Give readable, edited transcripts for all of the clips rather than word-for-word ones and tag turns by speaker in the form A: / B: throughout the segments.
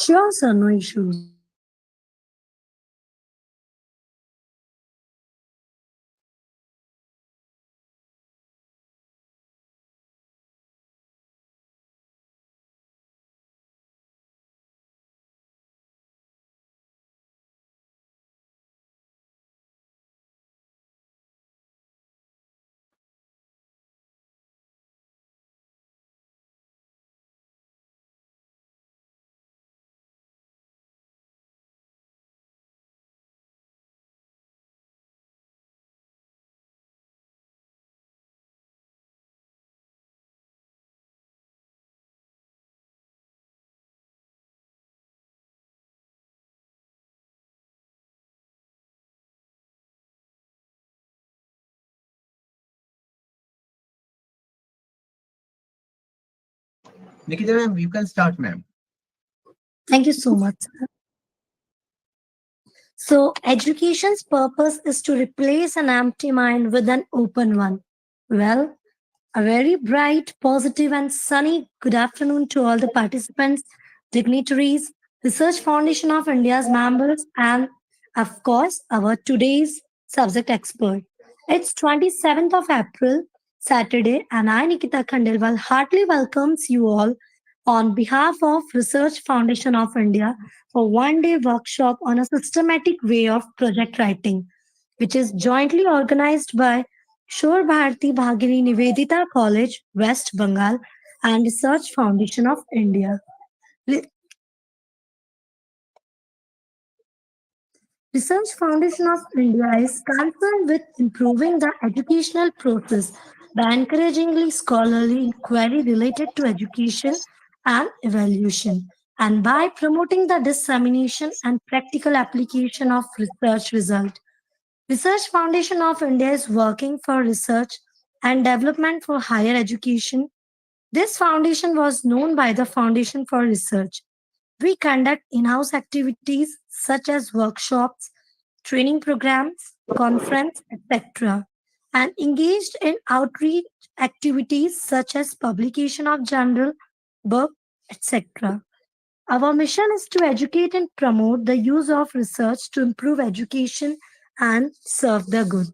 A: Sure, sir, no issues.
B: Nikita ma'am, you can start, ma'am.
A: Thank you so much. So, education's purpose is to replace an empty mind with an open one. Well, a very bright, positive, and sunny good afternoon to all the participants, dignitaries, Research Foundation of India's members, and of course, our today's subject expert. It's 27th of April, Saturday, and I, Nikita Khandelwal, heartily welcomes you all on behalf of Research Foundation of India for one-day workshop on a systematic way of project writing, which is jointly organized by Shore Bharati Bhagini Nivedita College, West Bengal, and Research Foundation of India. Re- Research Foundation of India is concerned with improving the educational process by encouraging scholarly inquiry related to education and evaluation, and by promoting the dissemination and practical application of research results. Research Foundation of India is working for research and development for higher education. This foundation was known by the Foundation for Research. We conduct in house activities such as workshops, training programs, conference, etc., and engaged in outreach activities such as publication of journal, book, etc. Our mission is to educate and promote the use of research to improve education and serve the good.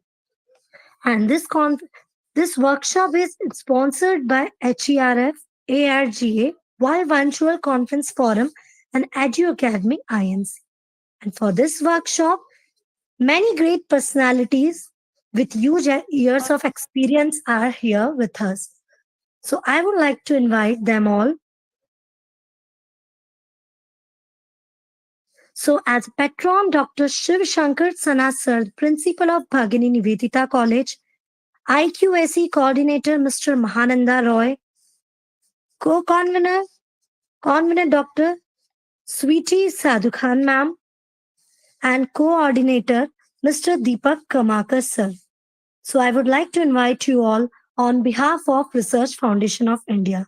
A: And this workshop is sponsored by HERF, ARGA, World Virtual Conference Forum, and Edu Academy INC. And for this workshop, many great personalities with huge years of experience are here with us. So I would like to invite them all. So as patron, Dr. Shiv Shankar Sana Sir, Principal of Bhagini Nivedita College, IQAC Coordinator Mr. Mahananda Roy, Co-convener, convener Dr. Sweetie Sadhu Khan ma'am, and coordinator Mr. Deepak Kamakar sir. So I would like to invite you all on behalf of Research Foundation of India.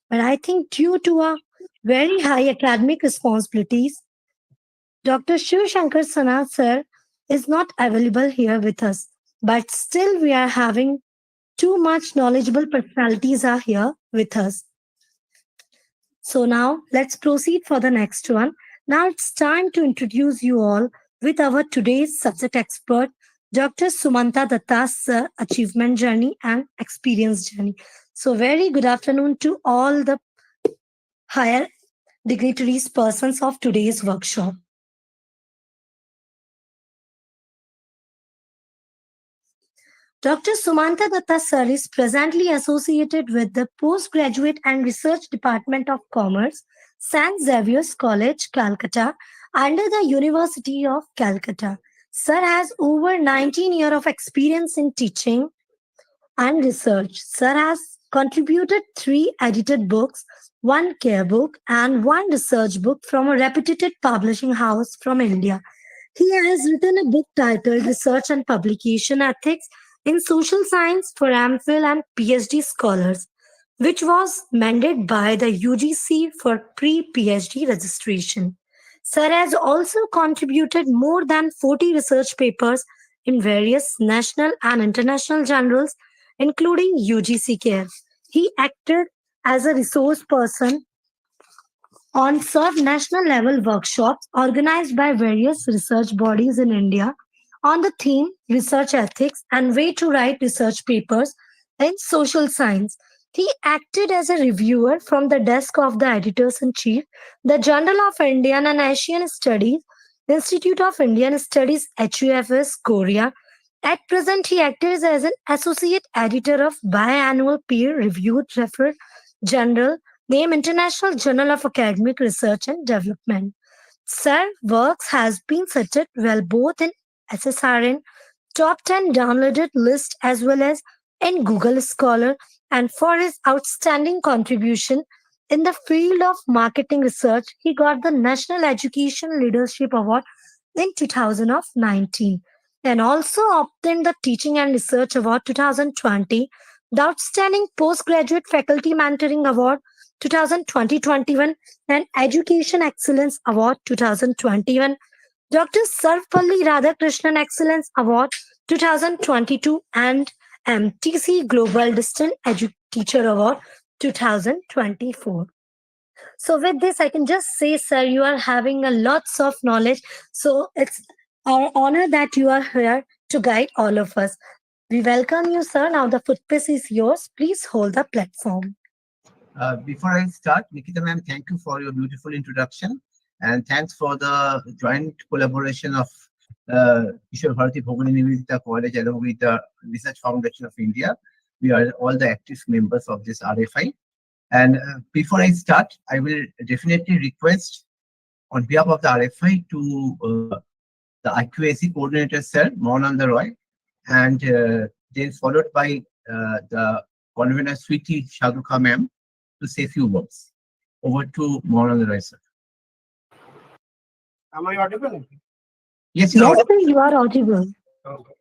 A: But I think due to our very high academic responsibilities, Dr. Shiv Shankar Sana sir is not available here with us. But still we are having too much knowledgeable personalities are here with us. So now let's proceed for the next one. Now it's time to introduce you all with our today's subject expert, Dr. Sumanta Datta's achievement journey and experience journey. So very good afternoon to all the higher dignitaries persons of today's workshop. Dr. Sumanta Datta sir is presently associated with the Postgraduate and Research Department of Commerce, St. Xavier's College, Calcutta, under the University of Calcutta. Sir has over 19 years of experience in teaching and research. Sir has contributed 3 edited books, 1 care book, and 1 research book from a reputed publishing house from India. He has written a book titled Research and Publication Ethics in Social Science for MPhil and PhD scholars, which was mandated by the UGC for pre-PhD registration. Sir has also contributed more than 40 research papers in various national and international journals, including UGC CARE. He acted as a resource person on serve national level workshops organized by various research bodies in India on the theme research ethics and way to write research papers in social science. He acted as a reviewer from the desk of the editors in chief, the Journal of Indian and Asian Studies, Institute of Indian Studies HUFS Korea. At present, he acted as an associate editor of biannual peer-reviewed referred journal named International Journal of Academic Research and Development. Sir works has been cited well both in SSRN top 10 downloaded list as well as in Google Scholar and for his outstanding contribution in the field of marketing research, he got the National Education Leadership Award in 2019 and also obtained the Teaching and Research Award 2020, the Outstanding Postgraduate Faculty Mentoring Award 2020-21 and Education Excellence Award 2021, Dr. Sarvapalli Radhakrishnan Excellence Award 2022 and MTC Global Distant Teacher Award 2024. So with this, I can just say, sir, you are having a lots of knowledge. So it's our honor that you are here to guide all of us. We welcome you, sir. Now the footpath is yours. Please hold the platform.
B: Before I start, Nikita ma'am, thank you for your beautiful introduction, and thanks for the joint collaboration of Ishwar Bharati Bhogini Nivedita College along with the Research Foundation of India. We are all the active members of this RFI. And before I start, I will definitely request on behalf of the RFI to the IQAC coordinator, Sir Mahananda Roy, and then followed by the convener, Sweetie Shadukha ma'am, to say a few words. Over to Mahananda Roy, sir.
C: Am I audible?
B: Yes,
A: Yes, sir, you are audible.
C: Okay.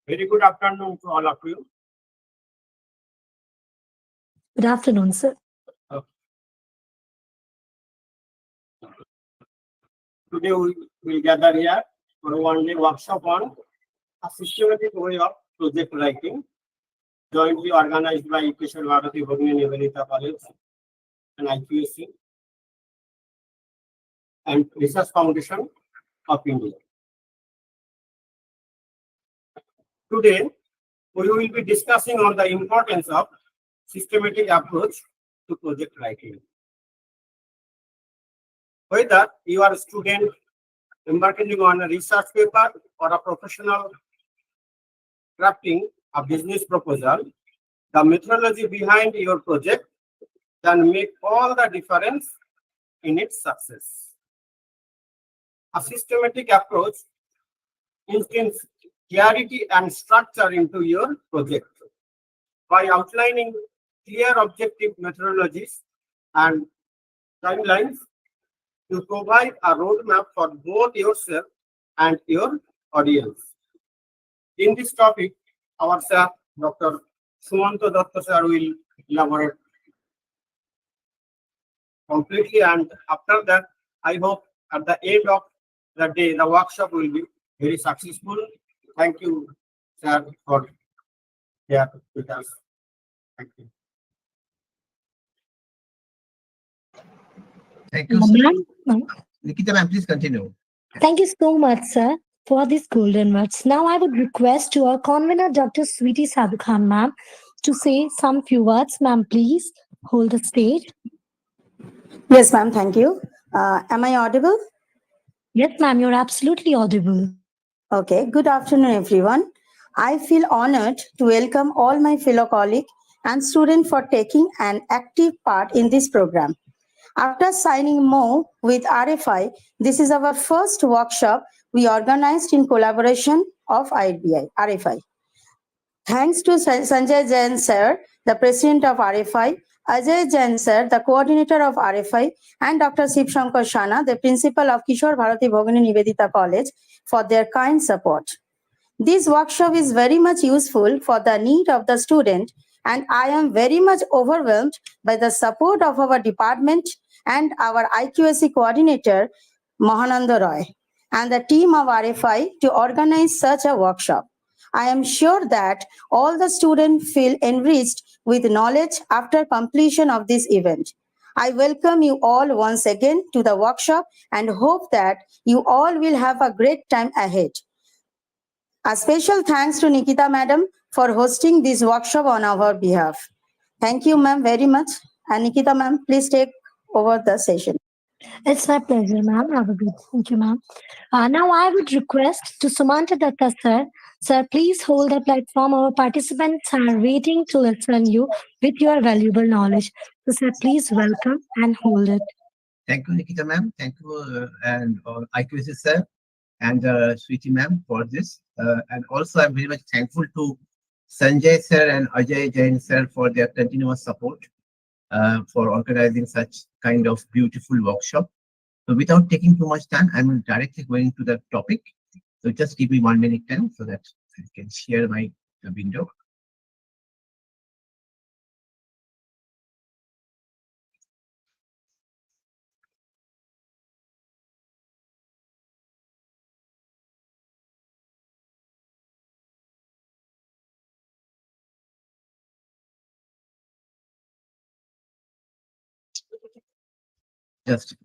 C: Very good afternoon to all of you.
A: Good afternoon, sir.
C: Today we will gather here for a one-day workshop on a systematic way of project writing, jointly organized by Ishwar Bharati Bhogini Nivedita College and IQAC and Research Foundation of India. Today, we will be discussing on the importance of systematic approach to project writing. Whether you are a student embarking on a research paper or a professional crafting a business proposal, the methodology behind your project can make all the difference in its success. A systematic approach instills clarity and structure into your project by outlining clear objective methodologies and timelines to provide a roadmap for both yourself and your audience. In this topic, our sir, Dr. Sumanta Datta sir, will elaborate completely, and after that, I hope at the end of the day, the workshop will be very successful. Thank you, sir, for here with us. Thank you.
B: Thank you, sir.
A: Ma'am.
B: Nikita ma'am, please continue.
A: Thank you so much, sir, for these golden words. Now I would request to our convener, Dr. Sweetie Sadukhan, ma'am, to say some few words. Ma'am, please hold the stage.
D: Yes, ma'am. Thank you. Am I audible?
A: Yes, ma'am, you're absolutely audible.
D: Okay. Good afternoon, everyone. I feel honored to welcome all my fellow colleagues and students for taking an active part in this program. After signing MO with RFI, this is our first workshop we organized in collaboration of RFI. Thanks to Sanjay Jain sir, the president of RFI, Ajay Jain sir, the coordinator of RFI, and Dr. Shiv Shankar Shana, the principal of Kishore Bharati Bhogini Nivedita College, for their kind support. This workshop is very much useful for the need of the student, and I am very much overwhelmed by the support of our department and our IQAC coordinator, Mahananda Roy, and the team of RFI to organize such a workshop. I am sure that all the students feel enriched with knowledge after completion of this event. I welcome you all once again to the workshop and hope that you all will have a great time ahead. A special thanks to Nikita Madam for hosting this workshop on our behalf. Thank you, ma'am, very much. And Nikita Ma'am, please take over the session.
A: It's my pleasure, ma'am. Have a good thank you, ma'am. Now I would request to Sumanta Datta sir. Sir, please hold the platform. Our participants are waiting to listen you with your valuable knowledge. So, sir, please welcome and hold it.
B: Thank you, Nikita ma'am. Thank you, and IQC sir and Sweetie ma'am for this. And also, I'm very much thankful to Sanjay sir and Ajay Jain sir for their continuous support for organizing such kind of beautiful workshop. So without taking too much time, I'm directly going to the topic. So just give me 1 minute time so that I can share my window. Just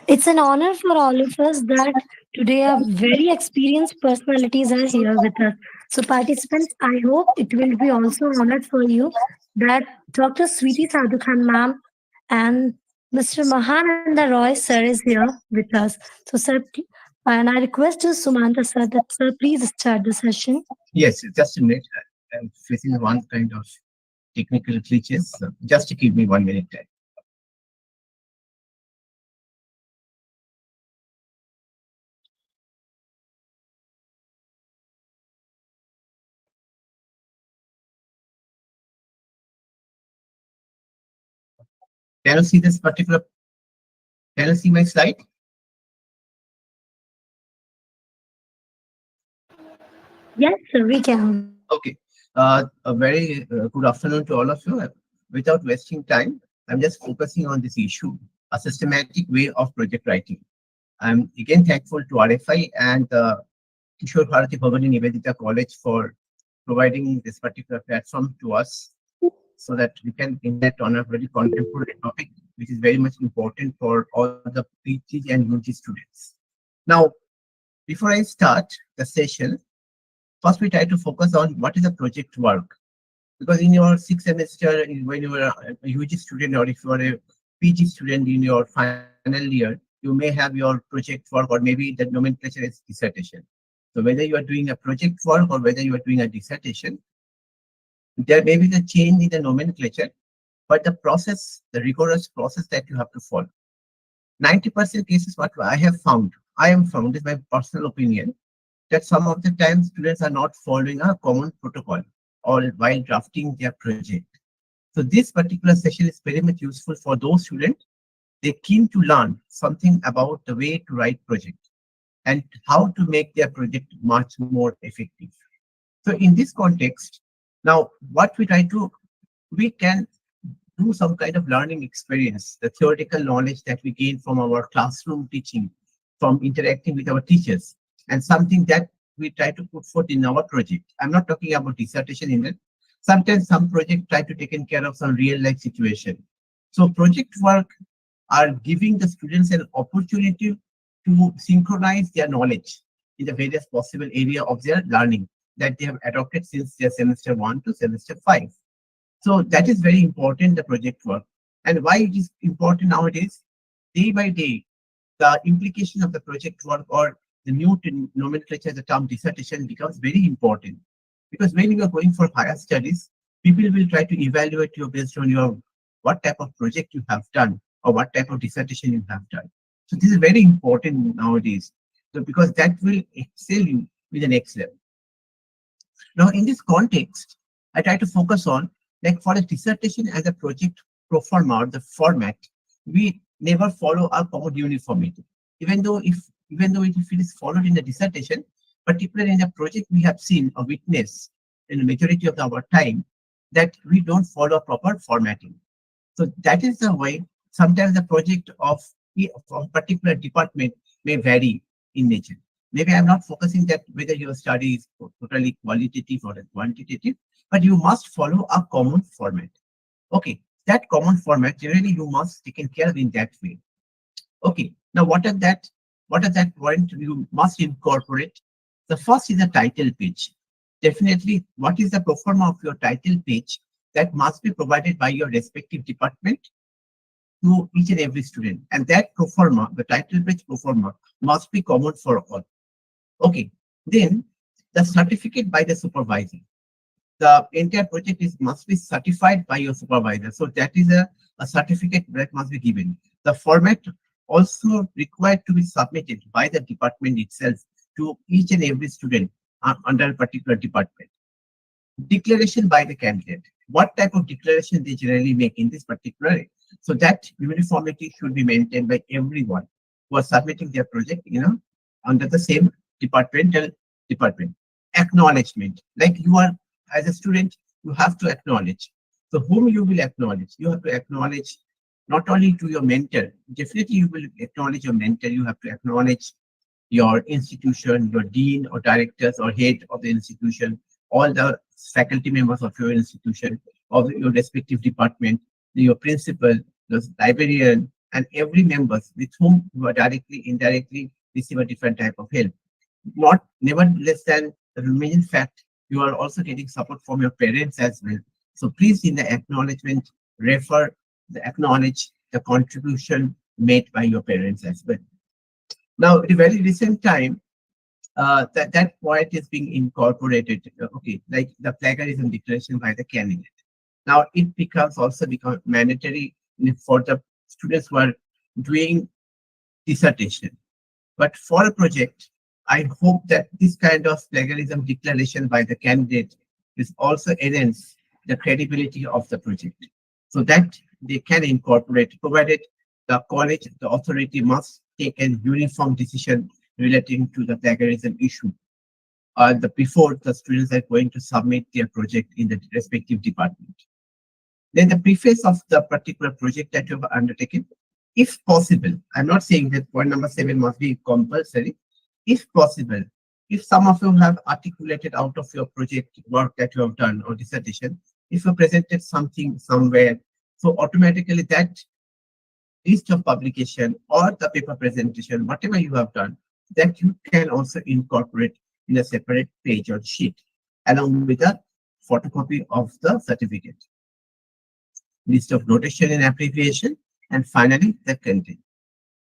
A: It's an honor for all of us that today our very experienced personalities are here with us. So, participants, I hope it will be also honored for you that Dr. Sweetie Sadhu Khan ma'am and Mr. Mahananda Roy sir is here with us. So, sir, and I request you, Sumanta sir, that sir, please start the session.
B: yes, just a minute. I'm facing one kind of technical glitches. So just give me 1 minute time. Can you see this particular? Can you see my slide?
A: Yes, sir, we can.
B: Okay. A very good afternoon to all of you. Without wasting time, I'm just focusing on this issue, a systematic way of project writing. I'm again thankful to RFI and Kishore Bharati Bhavani Nivedita College for providing this particular platform to us so that we can interact on a very contemporary topic, which is very much important for all the PG and UG students. Now, before I start the session, first we try to focus on what is a project work. Because in your sixth semester, when you are a UG student or if you are a PG student in your final year, you may have your project work or maybe the nomenclature is dissertation. So whether you are doing a project work or whether you are doing a dissertation, there may be the change in the nomenclature, but the process, the rigorous process that you have to follow. 90% cases, what I am found is my personal opinion, that some of the time students are not following a common protocol or while drafting their project. So this particular session is very much useful for those students. They're keen to learn something about the way to write project and how to make their project much more effective. So in this context, now what we can do some kind of learning experience, the theoretical knowledge that we gain from our classroom teaching, from interacting with our teachers, and something that we try to put forth in our project. I'm not talking about dissertation in it. Sometimes some projects try to take care of some real life situation. So project work are giving the students an opportunity to synchronize their knowledge in the various possible area of their learning that they have adopted since their semester 1 to semester 5. So that is very important, the project work. And why it is important nowadays, day by day, the implication of the project work or the new nomenclature, the term dissertation becomes very important. Because when you are going for higher studies, people will try to evaluate you based on your what type of project you have done or what type of dissertation you have done. So this is very important nowadays. So because that will excel you with the next level. Now in this context, I try to focus on, like for a dissertation as a project pro forma or the format, we never follow a common uniformity. If it is followed in the dissertation, particularly in the project, we have seen or witnessed in the majority of our time that we don't follow proper formatting. So that is the way sometimes the project of a particular department may vary in nature. Maybe I'm not focusing that whether your study is totally qualitative or quantitative, but you must follow a common format. Okay, that common format generally you must take care of in that way. Okay, now what are that point you must incorporate? The first is a title page. Definitely, what is the pro forma of your title page that must be provided by your respective department to each and every student, and that pro forma, the title page pro forma, must be common for all. Okay, then the certificate by the supervisor. The entire project is must be certified by your supervisor. So that is a certificate that must be given. The format also required to be submitted by the department itself to each and every student under a particular department. Declaration by the candidate. What type of declaration they generally make in this particular? So that uniformity should be maintained by everyone who are submitting their project, under the same department. Acknowledgement, like you are as a student, you have to acknowledge. So whom you will acknowledge? You have to acknowledge not only to your mentor, definitely you will acknowledge your mentor, you have to acknowledge your institution, your dean or directors or head of the institution, all the faculty members of your institution, of your respective department, your principal, the librarian, and every members with whom you are directly, indirectly receive a different type of help. Not nevertheless than the remaining fact, you are also getting support from your parents as well. So please, in the acknowledgement, refer the acknowledge the contribution made by your parents as well. Now, in a very recent time, that point is being incorporated. Okay, like the plagiarism declaration by the candidate. Now it becomes also become mandatory for the students who are doing dissertation. But for a project, I hope that this kind of plagiarism declaration by the candidate is also enhance the credibility of the project, so that they can incorporate, provided the college, the authority must take a uniform decision relating to the plagiarism issue before the students are going to submit their project in the respective department. Then the preface of the particular project that you have undertaken, if possible, I'm not saying that point number 7 must be compulsory. If possible, if some of you have articulated out of your project work that you have done or dissertation, if you presented something somewhere, so automatically that list of publication or the paper presentation, whatever you have done, that you can also incorporate in a separate page or sheet along with a photocopy of the certificate. List of notation and abbreviation, and finally the content.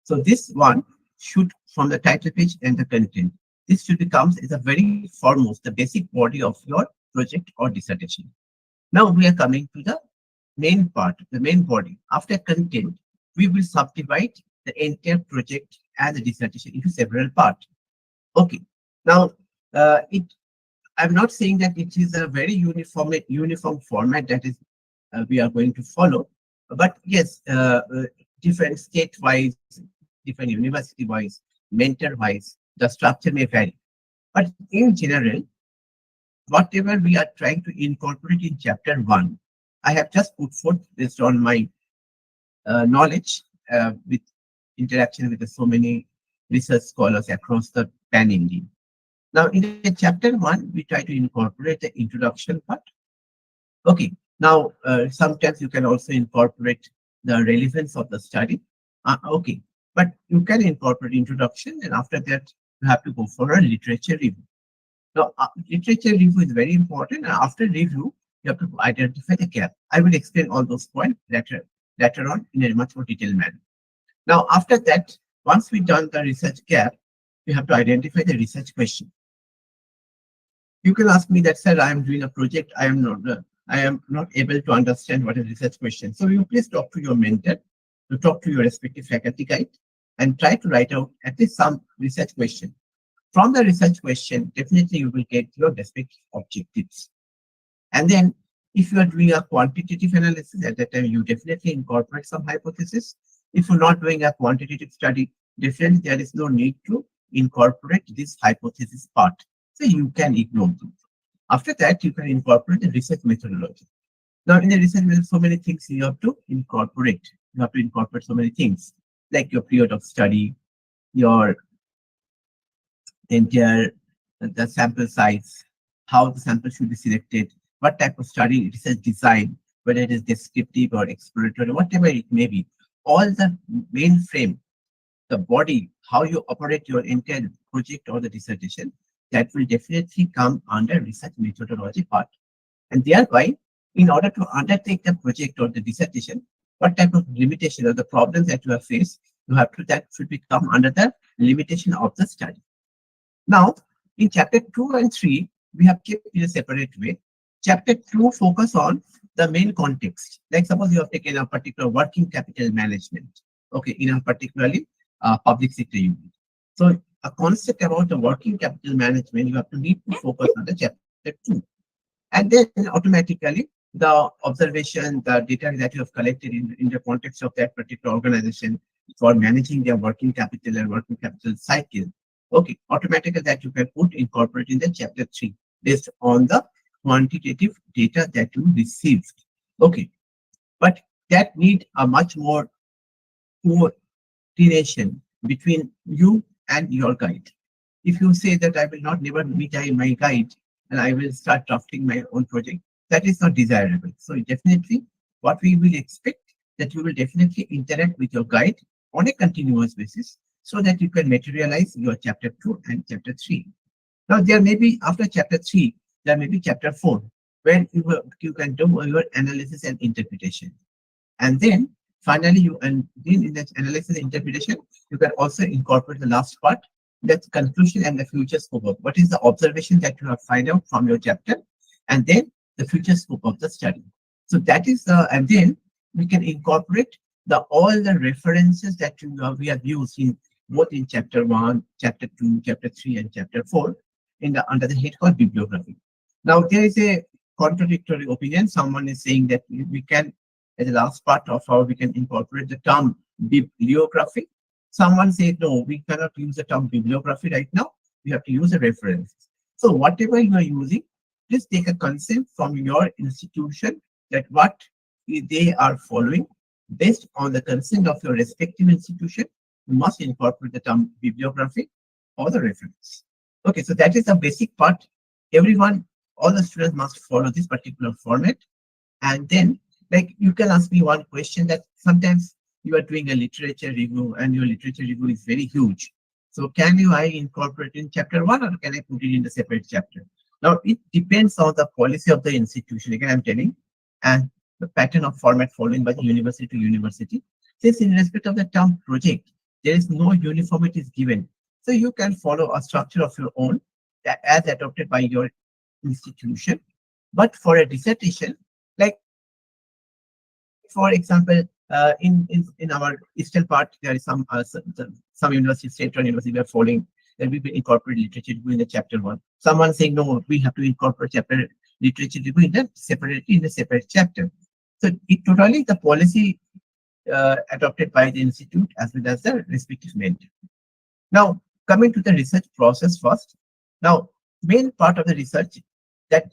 B: So this one should, from the title page and the content, this should become is a very foremost, the basic body of your project or dissertation. Now we are coming to the main part, the main body. After content, we will subdivide the entire project and the dissertation into several parts. Okay. Now, I'm not saying that it is a very uniform format that is we are going to follow, but yes, different state-wise, different university-wise, mentor-wise, the structure may vary. But in general, whatever we are trying to incorporate in chapter 1, I have just put forth based on my knowledge with interaction with so many research scholars across the pan-India. Now, in the chapter 1, we try to incorporate the introduction part. Okay. Now, sometimes you can also incorporate the relevance of the study. Okay. But you can incorporate introduction, and after that, you have to go for a literature review. Now, literature review is very important. And after review, you have to identify the gap. I will explain all those points later on in a much more detailed manner. Now, after that, once we've done the research gap, we have to identify the research question. You can ask me that, sir, I am doing a project. I am not able to understand what is research question. So you please talk to your mentor, to talk to your respective faculty guide, and try to write out at least some research question. From the research question, definitely you will get your respective objectives. And then if you are doing a quantitative analysis, at that time you definitely incorporate some hypothesis. If you're not doing a quantitative study, definitely there is no need to incorporate this hypothesis part. So you can ignore them. After that, you can incorporate the research methodology. Now, in the research methodology, so many things you have to incorporate. You have to incorporate so many things, like your period of study, your entire the sample size, how the sample should be selected, what type of study research design, whether it is descriptive or exploratory, whatever it may be. All the main frame, the body, how you operate your entire project or the dissertation, that will definitely come under research methodology part. And thereby, in order to undertake the project or the dissertation, what type of limitation or the problems that you have faced, you have to that should become under the limitation of the study. Now, in chapter 2 and 3, we have kept in a separate way. Chapter 2 focus on the main context. Like suppose you have taken a particular working capital management, okay, in a particularly public sector unit. So a concept about the working capital management, you have to need to focus on the chapter 2. And then automatically the observation, the data that you have collected in the context of that particular organization for managing their working capital and working capital cycle, okay, automatically that you can put incorporate in the chapter 3 based on the quantitative data that you received. Okay, but that need a much more coordination between you and your guide. If you say that I will not never meet my guide and I will start drafting my own project, that is not desirable. So definitely what we will expect that you will definitely interact with your guide on a continuous basis so that you can materialize your chapter 2 and chapter 3. Now there may be after chapter 3, there may be chapter 4 where you can do your analysis and interpretation. And then finally you and then in that analysis and interpretation, you can also incorporate the last part, that's conclusion and the future scope of what is the observation that you have find out from your chapter, and then the future scope of the study. So that is the, and then we can incorporate the all the references that we have used in both in chapter 1, chapter 2, chapter 3, and chapter 4 in the under the head called bibliography. Now there is a contradictory opinion. Someone is saying that we can, as the last part of how we can incorporate the term bibliography. Someone said, no, we cannot use the term bibliography right now. We have to use a reference. So whatever you are using, just take a consent from your institution that what they are following. Based on the consent of your respective institution, you must incorporate the term bibliography or the reference. Okay, so that is the basic part. Everyone, all the students must follow this particular format. And then, like, you can ask me one question that sometimes you are doing a literature review and your literature review is very huge. So can I incorporate in chapter 1 or can I put it in the separate chapter? Now, it depends on the policy of the institution. Again, I'm telling, and the pattern of format following by the university to university. Since in respect of the term project, there is no uniformity is given. So you can follow a structure of your own as adopted by your institution. But for a dissertation, like for example, in our eastern part, there is some universities, state-run university, we are following that we will incorporate literature review in the chapter 1. Someone saying no, we have to incorporate chapter literature review in the separately in the separate chapter. So it totally the policy adopted by the institute as well as the respective mentor. Now coming to the research process first. Now main part of the research that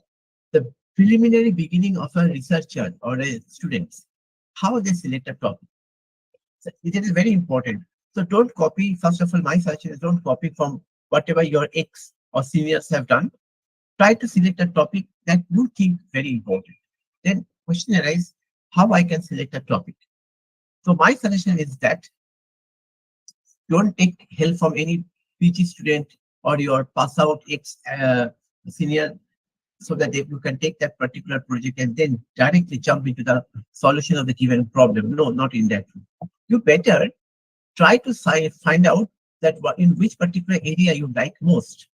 B: the preliminary beginning of a researcher or a student, how they select a topic. So it is very important. So don't copy, first of all, my suggestion is don't copy from whatever your ex or seniors have done. Try to select a topic that you think very important. Then question arises, how I can select a topic. So my suggestion is that don't take help from any PG student or your pass out ex senior so that you can take that particular project and then directly jump into the solution of the given problem. No, not in that way. You better try to find out that in which particular area you like most,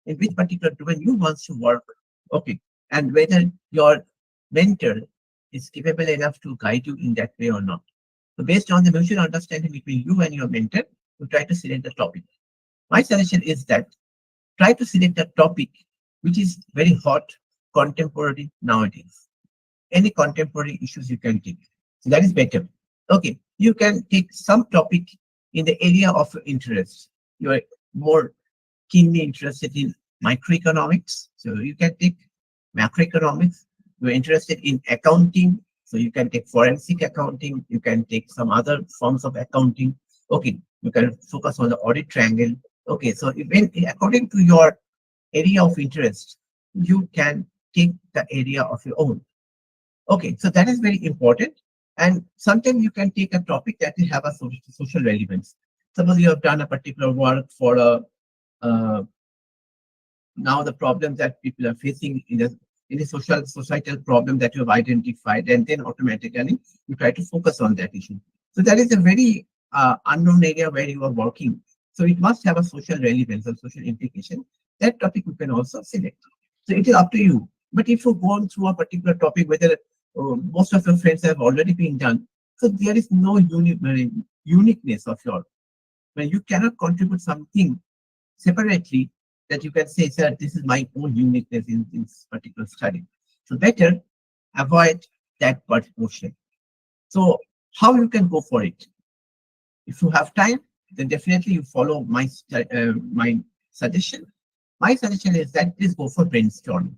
B: in which particular domain you want to work, okay, and whether your mentor is capable enough to guide you in that way or not. So based on the mutual understanding between you and your mentor, you try to select the topic. My suggestion is that try to select a topic which is very hot, contemporary nowadays. Any contemporary issues you can take. So that is better. Okay, you can take some topic in the area of interest. You are more keenly interested in microeconomics, so you can take macroeconomics. You're interested in accounting, so you can take forensic accounting. You can take some other forms of accounting. Okay, you can focus on the audit triangle. Okay, so when according to your area of interest, you can take the area of your own. Okay, so that is very important. And sometimes you can take a topic that will have a social relevance. Suppose you have done a particular work for a uh, now the problems that people are facing in the societal problem that you have identified, and then automatically you try to focus on that issue. So that is a very unknown area where you are working. So it must have a social relevance or social implication. That topic you can also select. So it is up to you. But if you go on through a particular topic, whether most of your friends have already been done, so there is no uniqueness of your, when you cannot contribute something separately that you can say, sir, this is my own uniqueness in this particular study. So better avoid that part portion. So how you can go for it? If you have time, then definitely you follow my suggestion. My suggestion is that please go for brainstorming.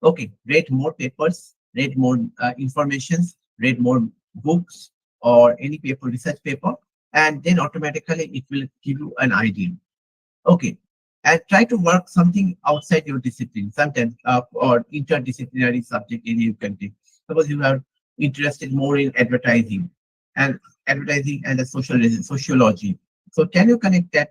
B: Okay, read more papers, read more informations, read more books or any paper, research paper, and then automatically it will give you an idea. Okay. And try to work something outside your discipline, sometimes or interdisciplinary subject area you can take. Suppose you are interested more in and advertising and the sociology. So can you connect that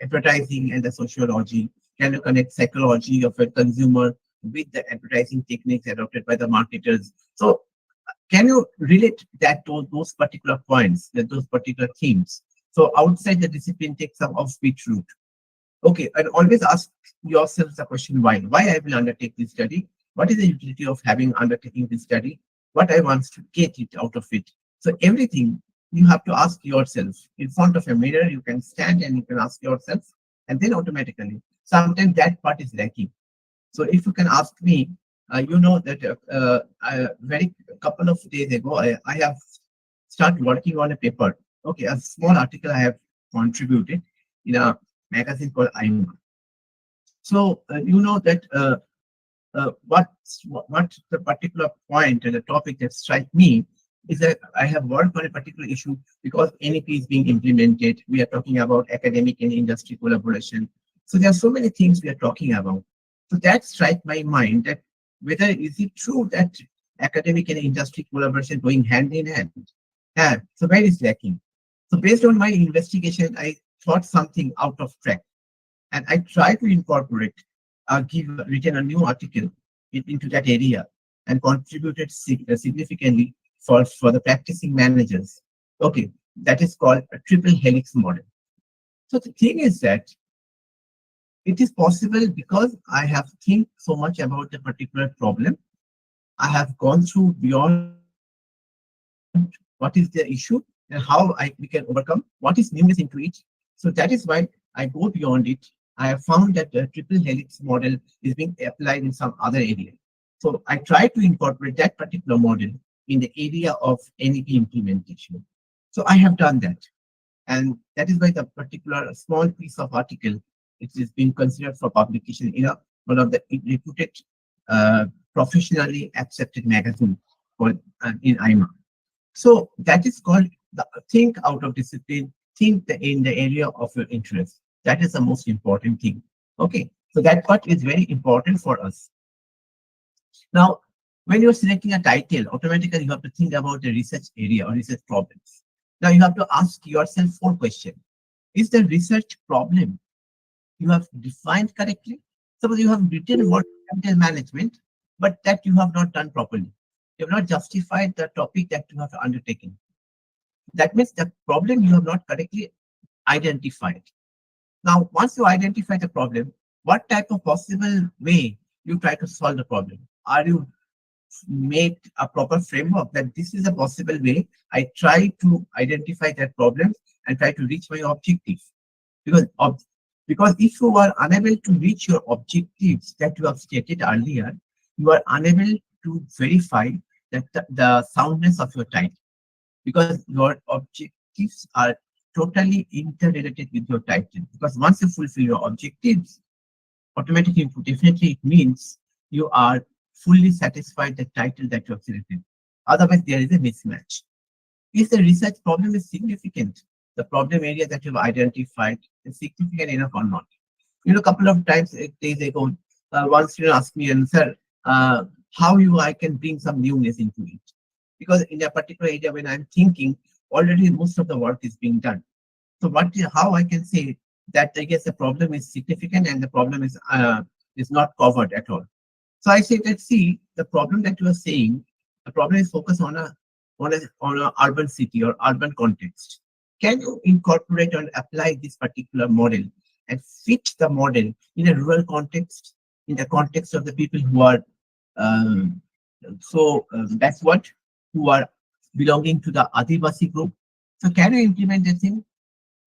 B: advertising and the sociology? Can you connect psychology of a consumer with the advertising techniques adopted by the marketers? So can you relate that to those particular points, those particular themes? So outside the discipline, take some offbeat route. Okay, and always ask yourself the question why. Why I will undertake this study? What is the utility of having undertaking this study? What I want to get it out of it? So everything you have to ask yourself in front of a mirror. You can stand and you can ask yourself, and then automatically, sometimes that part is lacking. So if you can ask me, you know that very couple of days ago, I have started working on a paper. Okay, a small article I have contributed in a magazine called IMA. So you know that what the particular point and the topic that strike me is that I have worked on a particular issue because NEP is being implemented. We are talking about academic and industry collaboration. So there are so many things we are talking about. So that strike my mind that whether is it true that academic and industry collaboration going hand in hand? Yeah. So where is lacking? So based on my investigation, I thought something out of track, and I tried to incorporate, written a new article into that area, and contributed significantly for the practicing managers. Okay, that is called a triple helix model. So the thing is that it is possible because I have think so much about the particular problem. I have gone through beyond what is the issue and how we can overcome, what is newness into it. So that is why I go beyond it. I have found that the triple helix model is being applied in some other area. So I try to incorporate that particular model in the area of NEP implementation. So I have done that. And that is why the particular small piece of article, it is being considered for publication in one of the reputed professionally accepted magazine called in IMA. So that is called the think out of discipline, think in the area of your interest. That is the most important thing. Okay, so that part is very important for us. Now, when you're selecting a title, automatically you have to think about the research area or research problems. Now you have to ask yourself 4 questions. Is the research problem you have defined correctly? Suppose you have written what capital management, but that you have not done properly. You have not justified the topic that you have undertaken. That means the problem you have not correctly identified. Now, once you identify the problem, what type of possible way you try to solve the problem? Are you make a proper framework that this is a possible way I try to identify that problem and try to reach my objective? Because because if you are unable to reach your objectives that you have stated earlier, you are unable to verify that the soundness of your title, because your objectives are totally interrelated with your title. Because once you fulfill your objectives, automatically, definitely it means you are fully satisfied the title that you have selected. Otherwise, there is a mismatch. If the research problem is significant, the problem area that you have identified, is significant enough or not. A couple of times days ago, one student asked me, and sir, how I can bring some newness into it? Because in a particular area when I'm thinking, already most of the work is being done. So how I can say that I guess the problem is significant and the problem is not covered at all. So I say, let's see the problem that you are saying. The problem is focused on a urban city or urban context. Can you incorporate and apply this particular model and fit the model in a rural context, in the context of the people who are um, that's what who are belonging to the Adivasi group. So can you implement the thing?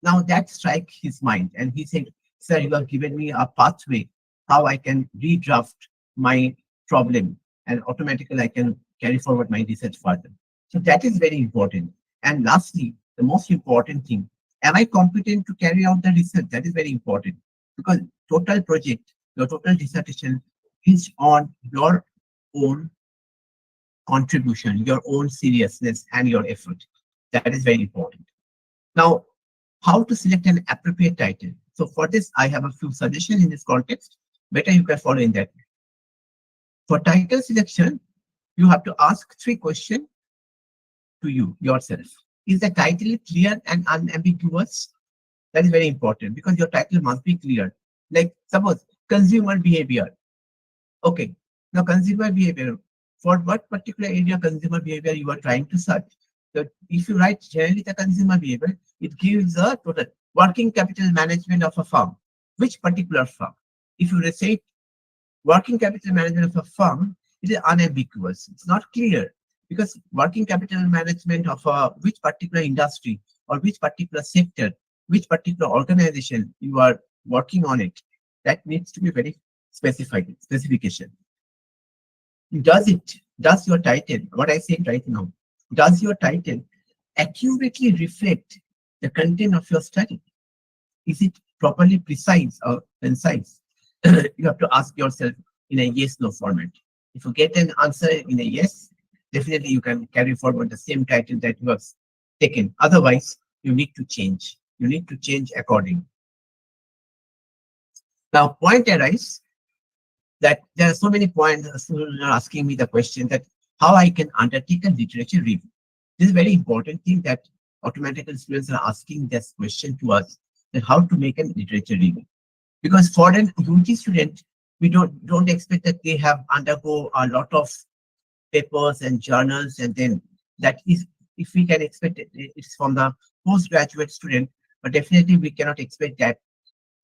B: Now that strike his mind, and he said, "Sir, you have given me a pathway how I can redraft my problem, and automatically I can carry forward my research further." So that is very important. And lastly, the most important thing: am I competent to carry out the research? That is very important because total project, your total dissertation is on your own contribution, your own seriousness, and your effort. That is very important. Now, how to select an appropriate title? So for this, I have a few suggestions in this context. Better you can follow in that. For title selection, you have to ask 3 questions to yourself. Is the title clear and unambiguous? That is very important because your title must be clear. Like suppose consumer behavior. Okay, now consumer behavior. For what particular area consumer behavior you are trying to search? So if you write generally the consumer behavior, it gives a total working capital management of a firm. Which particular firm? If you say working capital management of a firm, it is unambiguous. It's not clear because working capital management of which particular industry or which particular sector, which particular organization you are working on it, that needs to be very specified specification. Does your title, what I say right now, does your title accurately reflect the content of your study? Is it properly precise or concise? You have to ask yourself in a yes-no format. If you get an answer in a yes, definitely you can carry forward the same title that you have taken. Otherwise, you need to change. You need to change accordingly. Now, point arises that there are so many points. Students are asking me the question that how I can undertake a literature review. This is a very important thing that automatically students are asking this question to us, that how to make a literature review. Because for an UG student, we don't expect that they have undergo a lot of papers and journals, and then that is, if we can expect it's from the postgraduate student, but definitely we cannot expect that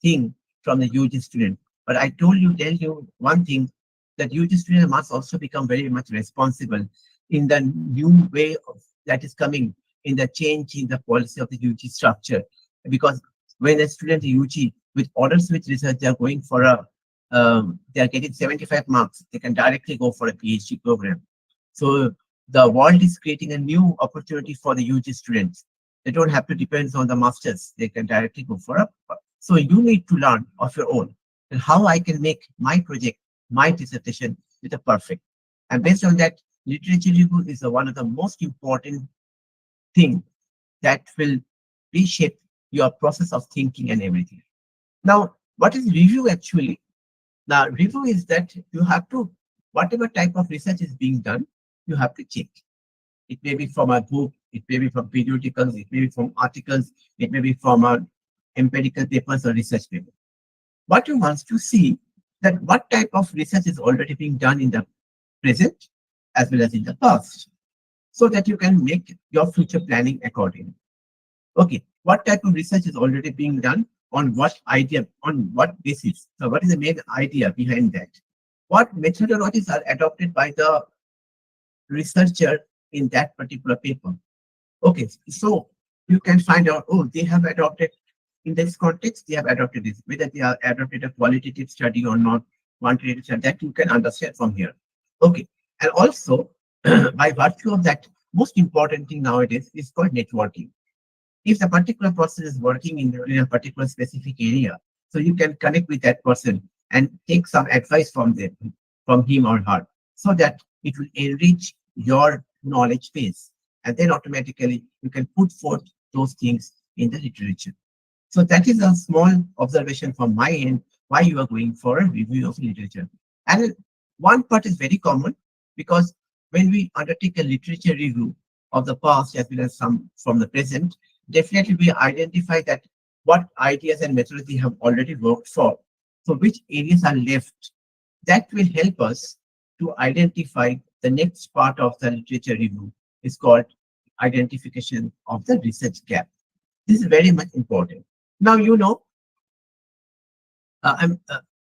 B: thing from the UG student. But I tell you one thing, that UG student must also become very much responsible in the new way that is coming, in the change in the policy of the UG structure. Because when a student UG with honors with research, they are going for they are getting 75 marks, they can directly go for a PhD program. So the world is creating a new opportunity for the UG students. They don't have to depend on the masters, they can directly go for a. So you need to learn of your own and how I can make my project, my dissertation with a perfect. And based on that, literature review is one of the most important thing that will reshape your process of thinking and everything. Now, what is review actually? Now, review is that you have to, whatever type of research is being done, you have to check. It may be from a book, it may be from periodicals, it may be from articles, it may be from empirical papers or research papers. What you want to see that what type of research is already being done in the present as well as in the past, so that you can make your future planning accordingly. Okay, what type of research is already being done, on what idea, on what basis? So what is the main idea behind that? What methodologies are adopted by the researcher in that particular paper? Okay, so you can find out, oh, they have adopted, in this context, they have adopted this, whether they have adopted a qualitative study or not, quantitative study, that you can understand from here. Okay, and also, by virtue of that, most important thing nowadays is called networking. If the particular person is working in a particular specific area, so you can connect with that person and take some advice from them, from him or her, so that it will enrich your knowledge base. And then automatically you can put forth those things in the literature. So that is a small observation from my end why you are going for a review of literature. And one part is very common because when we undertake a literature review of the past as well as some from the present, definitely we identify that what ideas and methodology have already worked for. So which areas are left, that will help us to identify the next part of the literature review is called identification of the research gap. This is very much important. Now, I'm,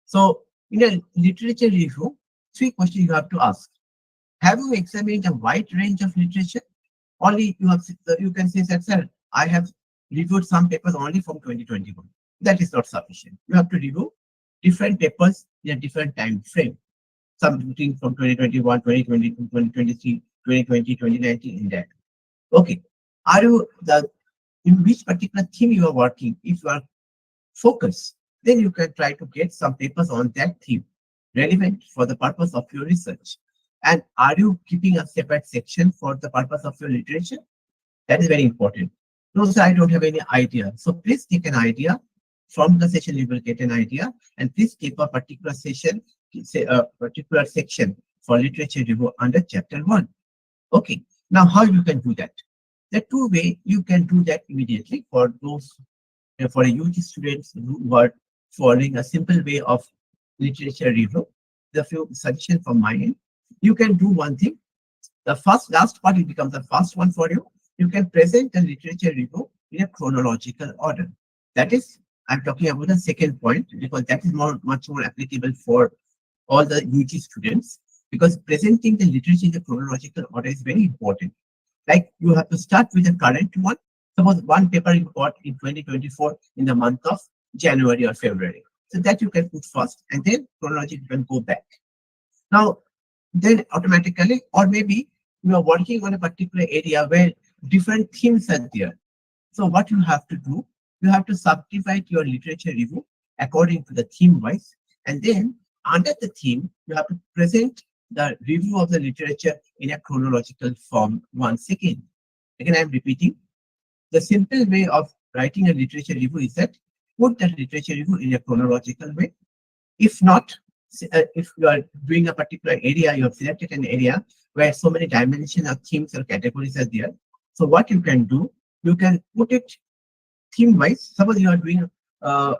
B: so in a literature review, three questions you have to ask. Have you examined a wide range of literature? Only you can say that, sir, I have reviewed some papers only from 2021. That is not sufficient. You have to review different papers in a different time frame. Something from 2021, 2022, 2023, 2020, 2019 in that. Okay. Are you the in which particular theme you are working? If you are focused, then you can try to get some papers on that theme relevant for the purpose of your research. And are you keeping a separate section for the purpose of your literature? That is very important. No, sir, I don't have any idea. So please take an idea. From the session, you will get an idea. And please keep a particular session, say a particular section for literature review under chapter 1. Okay. Now, how you can do that? The two way you can do that immediately for those for a UG students who are following a simple way of literature review. The few suggestions from my end. You can do one thing. The last part, it becomes the first one for you. You can present the literature review in a chronological order. That is, I'm talking about the second point because that is much more applicable for all the UG students because presenting the literature in the chronological order is very important. Like you have to start with the current one. Suppose one paper you got in 2024 in the month of January or February. So that you can put first and then chronologically you can go back. Now, then automatically, or maybe you are working on a particular area where different themes are there. So what you have to do, you have to subdivide your literature review according to the theme wise. And then under the theme, you have to present the review of the literature in a chronological form once again. Again, I'm repeating. The simple way of writing a literature review is that put the literature review in a chronological way. If not, if you are doing a particular area, you have selected an area where so many dimensions of themes or categories are there. So what you can do, you can put it theme-wise. Suppose you are doing a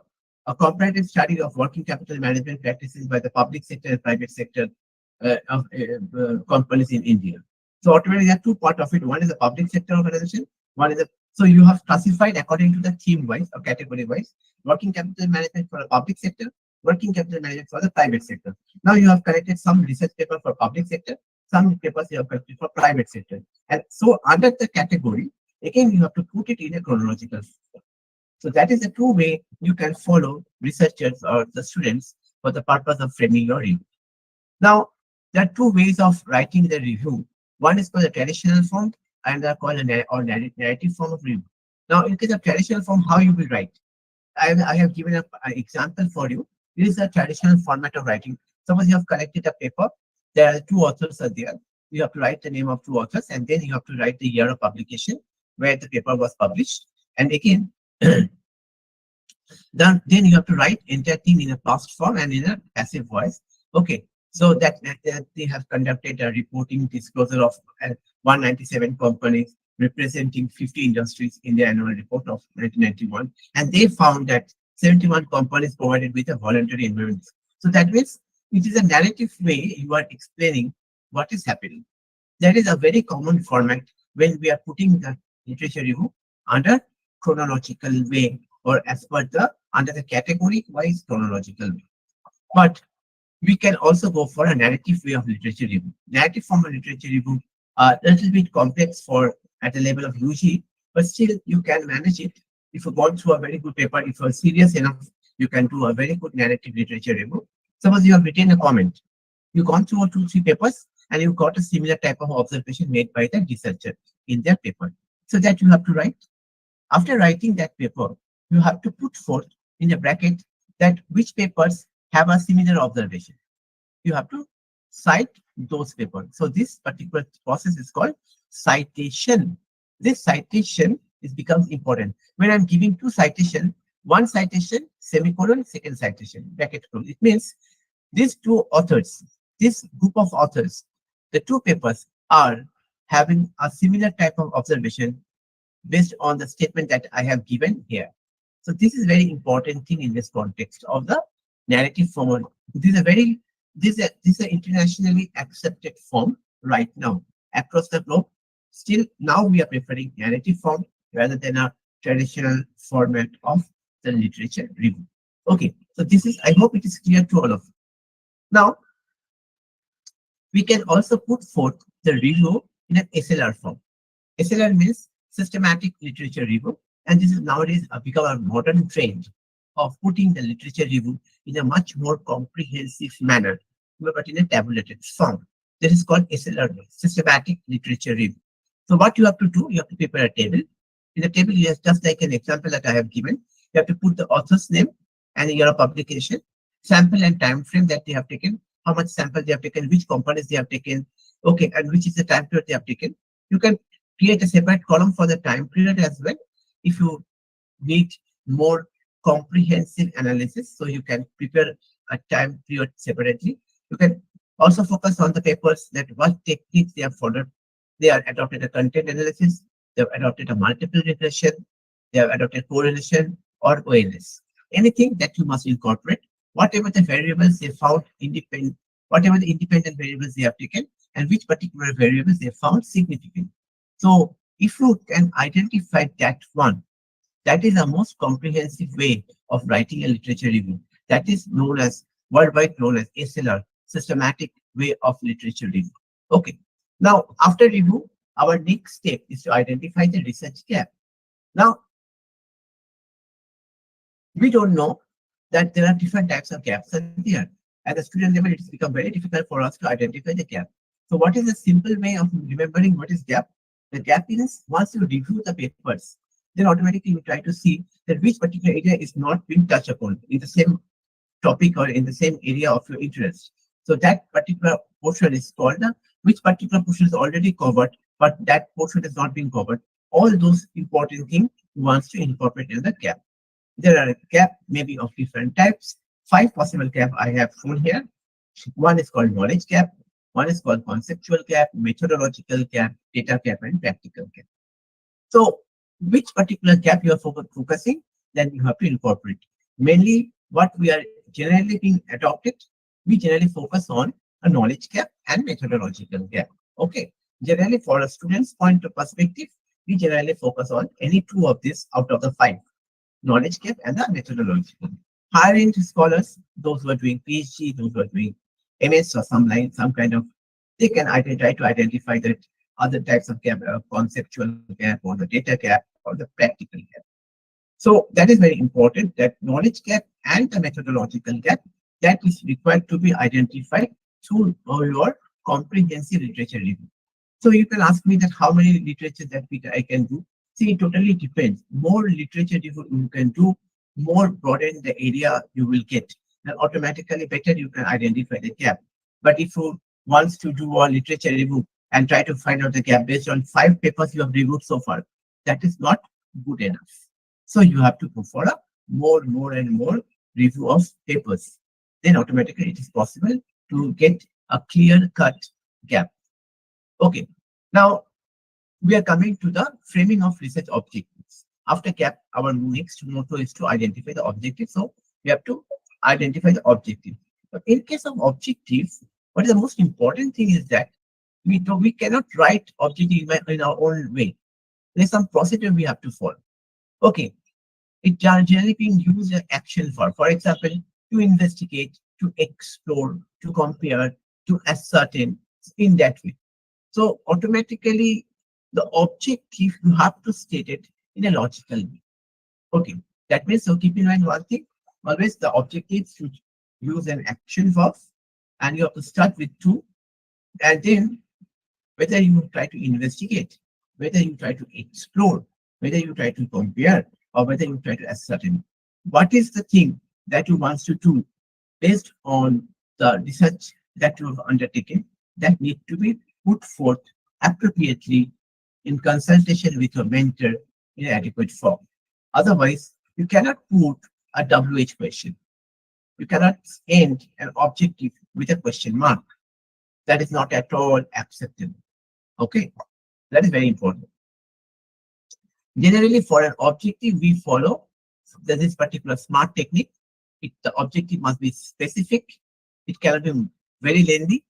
B: comparative study of working capital management practices by the public sector and private sector of companies in India. So automatically there are two parts of it. One is a public sector organization, one is a so you have classified according to the theme-wise or category-wise, working capital management for the public sector, working capital management for the private sector. Now you have collected some research paper for public sector, some papers you have collected for private sector. And so under the category, again, you have to put it in a chronological form. So that is the two way you can follow researchers or the students for the purpose of framing your review. Now, there are two ways of writing the review. One is called the traditional form and they are called a narrative form of review. Now, in case of traditional form, how you will write? I have given an example for you. This is a traditional format of writing. Suppose you have collected a paper, there are two authors are there. You have to write the name of two authors and then you have to write the year of publication where the paper was published. And again, then you have to write entire thing in a past form and in a passive voice. Okay, so that they have conducted a reporting disclosure of 197 companies representing 50 industries in the annual report of 1991. And they found that 71 companies provided with a voluntary environment. So that means it is a narrative way you are explaining what is happening. That is a very common format when we are putting the literature review under chronological way or as per the under the category wise chronological way. But we can also go for a narrative way of literature review. Narrative form of literature review are a little bit complex for at the level of UG, but still you can manage it. If you go through a very good paper, if you're serious enough, you can do a very good narrative literature review. Suppose you have written a comment, you've gone through 2-3 papers, and you got a similar type of observation made by the researcher in their paper. So that you have to write. After writing that paper, you have to put forth in a bracket that which papers have a similar observation. You have to cite those papers. So this particular process is called citation. This citation becomes important. When I'm giving two citations, one citation, semicolon, second citation, bracket close. It means these two authors, this group of authors, the two papers are having a similar type of observation based on the statement that I have given here. So this is very important thing in this context of the narrative form. This is a very this is an internationally accepted form right now across the globe. Still, now we are preferring narrative form rather than a traditional format of the literature review. Okay, so this is, I hope it is clear to all of you. Now, we can also put forth the review in an SLR form. SLR means systematic literature review, and this is nowadays become a modern trend of putting the literature review in a much more comprehensive manner, but in a tabulated form. This is called SLR, systematic literature review. So what you have to do, you have to prepare a table. In the table, you have just like an example that I have given. You have to put the author's name and the year of publication, sample and time frame that they have taken, how much sample they have taken, which components they have taken, okay, and which is the time period they have taken. You can create a separate column for the time period as well if you need more comprehensive analysis. So you can prepare a time period separately. You can also focus on the papers that what techniques they have followed. They have adopted a content analysis, they have adopted a multiple regression, they have adopted correlation or OLS. Anything that you must incorporate, whatever the variables they found independent, whatever the independent variables they have taken, and which particular variables they found significant. So if you can identify that one, that is the most comprehensive way of writing a literature review. That is known as worldwide known as SLR, systematic way of literature review. Okay. Now, after review, our next step is to identify the research gap. Now, we don't know that there are different types of gaps are there. At the student level, it has become very difficult for us to identify the gap. So what is a simple way of remembering what is gap? The gap is once you review the papers, then automatically you try to see that which particular area is not being touched upon in the same topic or in the same area of your interest. So that particular portion is called which particular portion is already covered, but that portion is not being covered. All those important things wants to incorporate in the gap. There are a gap maybe of different types. 5 possible gap I have shown here. One is called knowledge gap. One is called conceptual gap, methodological gap, data gap, and practical gap. So which particular gap you are focusing, then you have to incorporate. Mainly what we are generally being adopted, we generally focus on a knowledge gap and methodological gap. Okay. Generally for a student's point of perspective, we generally focus on any 2 of these out of the 5. Knowledge gap and the methodological. Higher end scholars, those who are doing PhD, those who are doing MS or some kind of, they can try to identify that other types of gap, conceptual gap or the data gap or the practical gap. So that is very important, that knowledge gap and the methodological gap that is required to be identified through your comprehensive literature review. So you can ask me that how many literature that I can do. See, it totally depends. More literature you can do, more broaden the area you will get. And automatically better you can identify the gap. But if you want to do a literature review and try to find out the gap based on 5 papers you have reviewed so far, that is not good enough. So you have to go for a more and more review of papers. Then automatically it is possible to get a clear-cut gap. Okay. Now, we are coming to the framing of research objectives. After gap, our next motto is to identify the objective. So we have to identify the objective. But in case of objectives, what is the most important thing is that we cannot write objective in our own way. There's some procedure we have to follow. Okay. It generally being used as action verb. For example, to investigate, to explore, to compare, to ascertain, in that way. So automatically, the objective, you have to state it in a logical way. Okay, that means, so keep in mind one thing, always the objective should use an action verb, and you have to start with 2, and then whether you try to investigate, whether you try to explore, whether you try to compare, or whether you try to ascertain. What is the thing that you want to do based on the research that you have undertaken that need to be put forth appropriately in consultation with your mentor in adequate form. Otherwise, You cannot put a WH question. You cannot end an objective with a question mark. That is not at all acceptable. Okay, that is very important. Generally, for an objective, we follow this particular SMART technique. The objective must be specific. It cannot be very lengthy.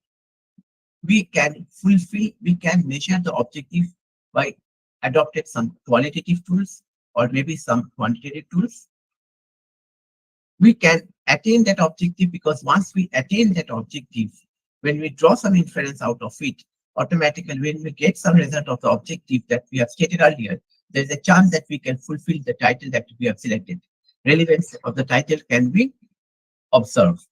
B: We can measure the objective by adopted some qualitative tools or maybe some quantitative tools. We can attain that objective because once we attain that objective, when we draw some inference out of it, automatically when we get some result of the objective that we have stated earlier, there is a chance that we can fulfill the title that we have selected. Relevance of the title can be observed.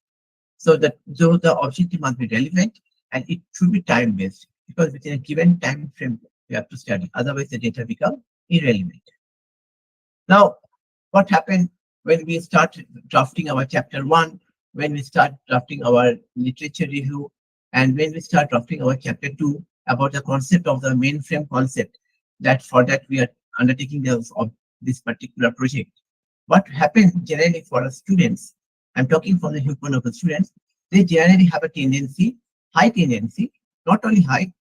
B: So that the objective must be relevant and it should be time-based because within a given time frame we have to study. Otherwise, the data become irrelevant. Now, what happened when we start drafting our chapter 1, when we start drafting our literature review, and when we start drafting our chapter 2 about the concept of the mainframe concept, that for that we are undertaking this particular project. What happens generally for the students, I'm talking from the viewpoint of the students, they generally have a tendency, high tendency, not only high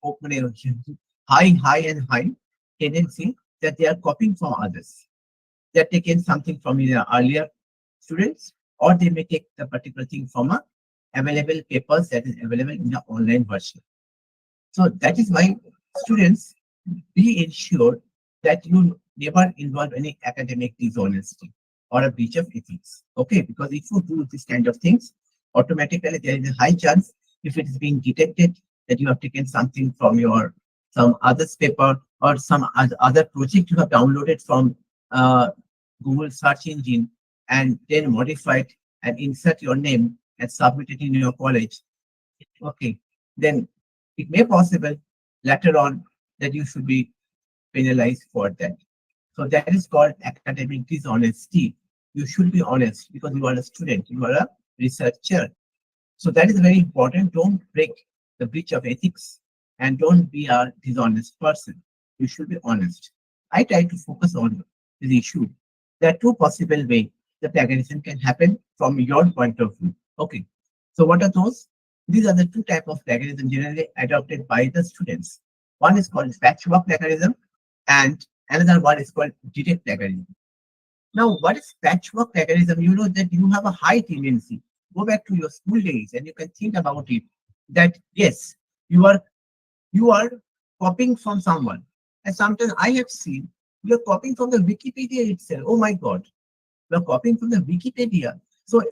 B: and high tendency that they are copying from others. They're taking something from the earlier students, or they may take the particular thing from a available papers that is available in the online version. So that is why students, be ensured that you never involve any academic dishonesty or a breach of ethics. Okay, because if you do this kind of things, automatically there is a high chance if it is being detected that you have taken something from some other's paper or some other project you have downloaded from Google search engine and then modified and insert your name and submit it in your college. Okay, then it may possible later on that you should be penalized for that. So that is called academic dishonesty. You should be honest because you are a student, you are a researcher. So that is very important. Don't break the breach of ethics and don't be a dishonest person. You should be honest. I try to focus on this issue. There are two possible ways the plagiarism can happen from your point of view. Okay. So what are those? These are the two types of plagiarism generally adopted by the students. One is called patchwork plagiarism and another one is called direct plagiarism. Now, what is patchwork plagiarism? You know that you have a high tendency. Go back to your school days and you can think about it. That yes, you are copying from someone. And sometimes I have seen you are copying from the Wikipedia itself. Oh my God, you are copying from the Wikipedia. So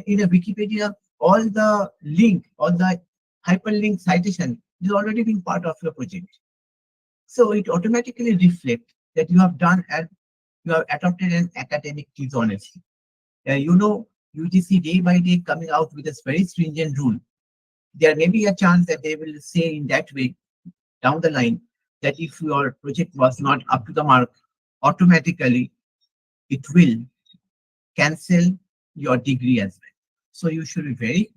B: in a Wikipedia, all the link, all the hyperlink citation is already being part of your project. So it automatically reflects that you have done and you have adopted an academic dishonesty. You know, UGC day by day coming out with this very stringent rule. There may be a chance that they will say in that way down the line that if your project was not up to the mark, automatically it will cancel your degree as well. So you should be very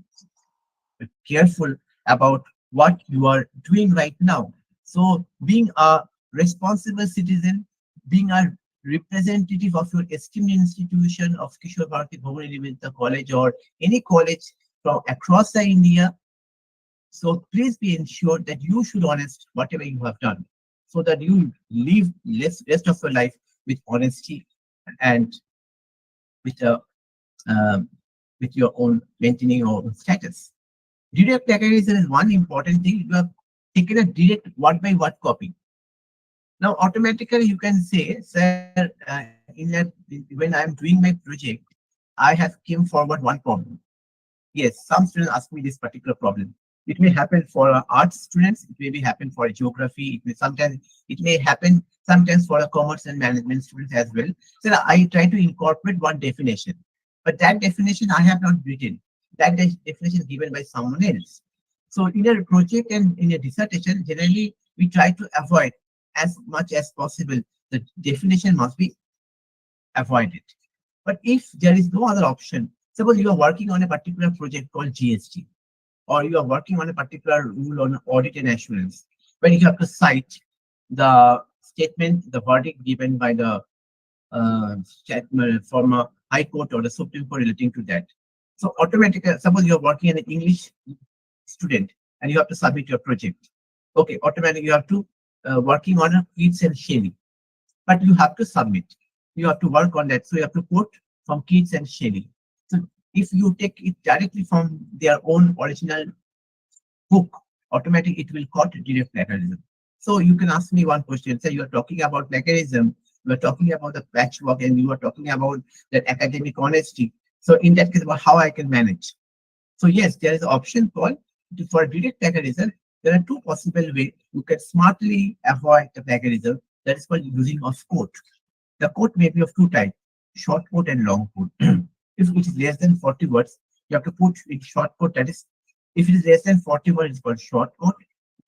B: careful about what you are doing right now. So being a responsible citizen, being a representative of your esteemed institution of Kishore Bharati Bhogani Nivedita College or any college from across the India. So please be ensured that you should honest whatever you have done so that you live rest of your life with honesty and with your own maintaining your own status. Direct plagiarism is one important thing. You have taken a direct word by word copy. Now, automatically you can say, sir, when I am doing my project, I have came forward one problem. Yes, some students ask me this particular problem. It may happen for arts students. It may be happen for geography. It may happen sometimes for a commerce and management students as well. So I try to incorporate one definition, but that definition I have not written. That definition is given by someone else. So in a project and in a dissertation, generally we try to avoid as much as possible. The definition must be avoided. But if there is no other option, suppose you are working on a particular project called GST, or you are working on a particular rule on audit and assurance, where you have to cite the statement, the verdict given by the from a high court or a Supreme Court relating to that. So automatically, suppose you're working as an English student and you have to submit your project. Okay, automatically you have to working on a Keats and Shelley, but you have to submit. You have to work on that. So you have to quote from Keats and Shelley. So if you take it directly from their own original book, automatically it will caught direct plagiarism. So you can ask me one question. Say you are talking about plagiarism, you are talking about the patchwork, and you are talking about that academic honesty. So in that case, about how I can manage. So yes, there is an option called for direct plagiarism. There are two possible ways you can smartly avoid the plagiarism. That is called using of quote. The quote may be of two types: short quote and long quote. If it is less than 40 words, you have to put in short quote. That is, if it is less than 40 words, it's called short quote.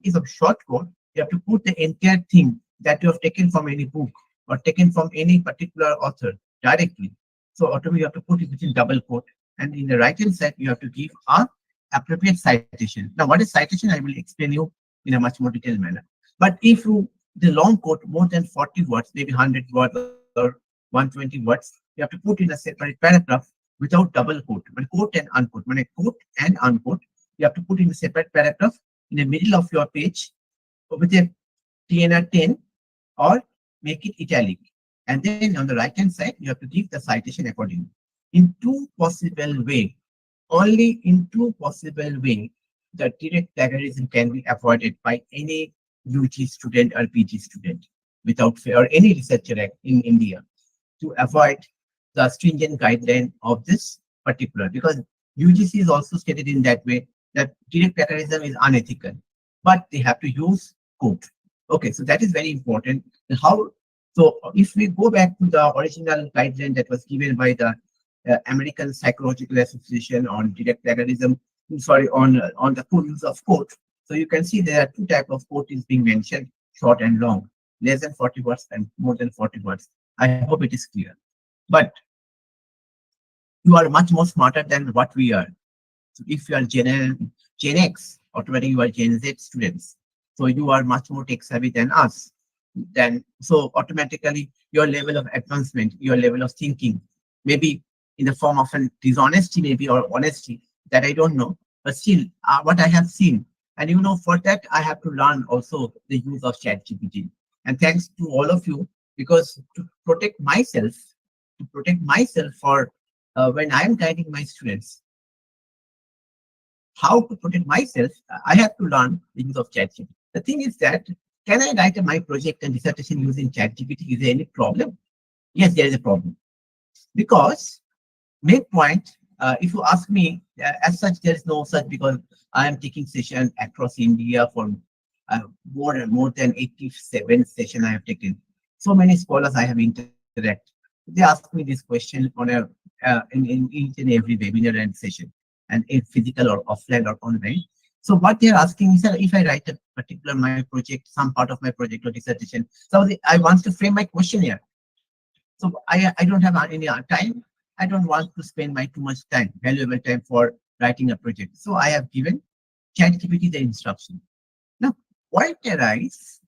B: If it's a short quote, you have to put the entire thing that you have taken from any book or taken from any particular author directly. So automatically you have to put it within double quote. And in the right hand side, you have to give a appropriate citation. Now, what is citation? I will explain you in a much more detailed manner. But if you the long quote more than 40 words, maybe 100 words or 120 words, you have to put in a separate paragraph without double quote. But quote and unquote. When I quote and unquote, you have to put in a separate paragraph in the middle of your page with a TNR 10 or make it italic. And then on the right hand side, you have to give the citation accordingly. In two possible way, only in two possible way, the direct plagiarism can be avoided by any UG student or PG student without fear, or any researcher in India, to avoid the stringent guideline of this particular, because UGC is also stated in that way that direct plagiarism is unethical, but they have to use quote. Okay, so that is very important. How? So if we go back to the original guideline that was given by the American Psychological Association on direct plagiarism, sorry, on the use of quote. So you can see there are two types of quote is being mentioned: short and long, less than 40 words and more than 40 words. I hope it is clear. But you are much more smarter than what we are. So if you are Gen X, automatically you are Gen Z students. So you are much more tech savvy than us. Then so automatically your level of advancement, your level of thinking, maybe in the form of an dishonesty, maybe, or honesty, that I don't know. But still, what I have seen, and for that I have to learn also the use of ChatGPT. And thanks to all of you, because to protect myself for when I am guiding my students, how to protect myself, I have to learn the use of ChatGPT. The thing is that, can I write my project and dissertation using ChatGPT? Is there any problem? Yes, there is a problem. Because, main point, if you ask me, as such, there is no such, because I am taking session across India for more than 87 sessions I have taken. So many scholars I have interacted. They ask me this question on in each and every webinar and session, and in physical or offline or online. So what they're asking is that if I write a particular my project, some part of my project or dissertation, so I want to frame my question here. So I don't have any time. I don't want to spend my too much time, valuable time, for writing a project. So I have given ChatGPT the instruction. Now, point arise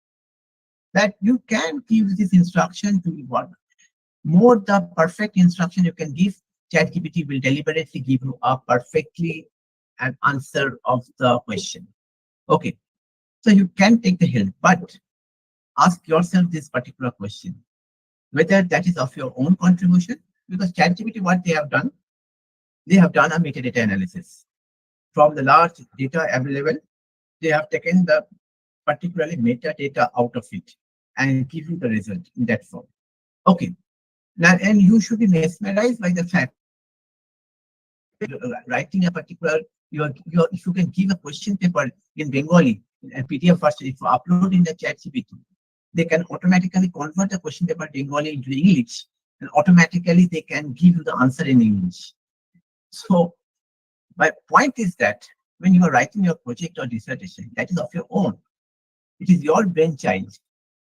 B: that you can give this instruction to what more the perfect instruction you can give. ChatGPT will deliberately give you a perfectly an answer of the question. Okay, so you can take the help, but ask yourself this particular question, whether that is of your own contribution, because ChatGPT, what they have done a metadata analysis from the large data available. They have taken the particularly metadata out of it and give you the result in that form. Okay, now, and you should be mesmerized by the fact writing a particular, if you can give a question paper in Bengali, a PDF first, if you upload in the ChatGPT, they can automatically convert the question paper Bengali into English, and automatically they can give you the answer in English. So my point is that when you are writing your project or dissertation, that is of your own. It is your brainchild.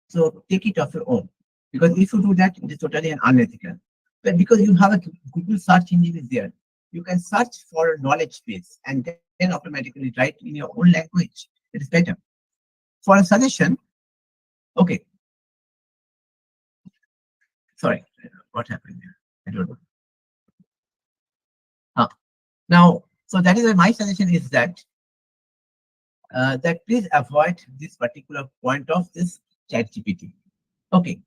B: So take it of your own. Because if you do that, it is totally unethical. But because you have a Google search engine is there, you can search for a knowledge base and then automatically write in your own language. It is better. For a suggestion, okay. Sorry. what happened there? I don't know. Now, so that is why my suggestion is that that please avoid this particular point of this chat GPT. Okay.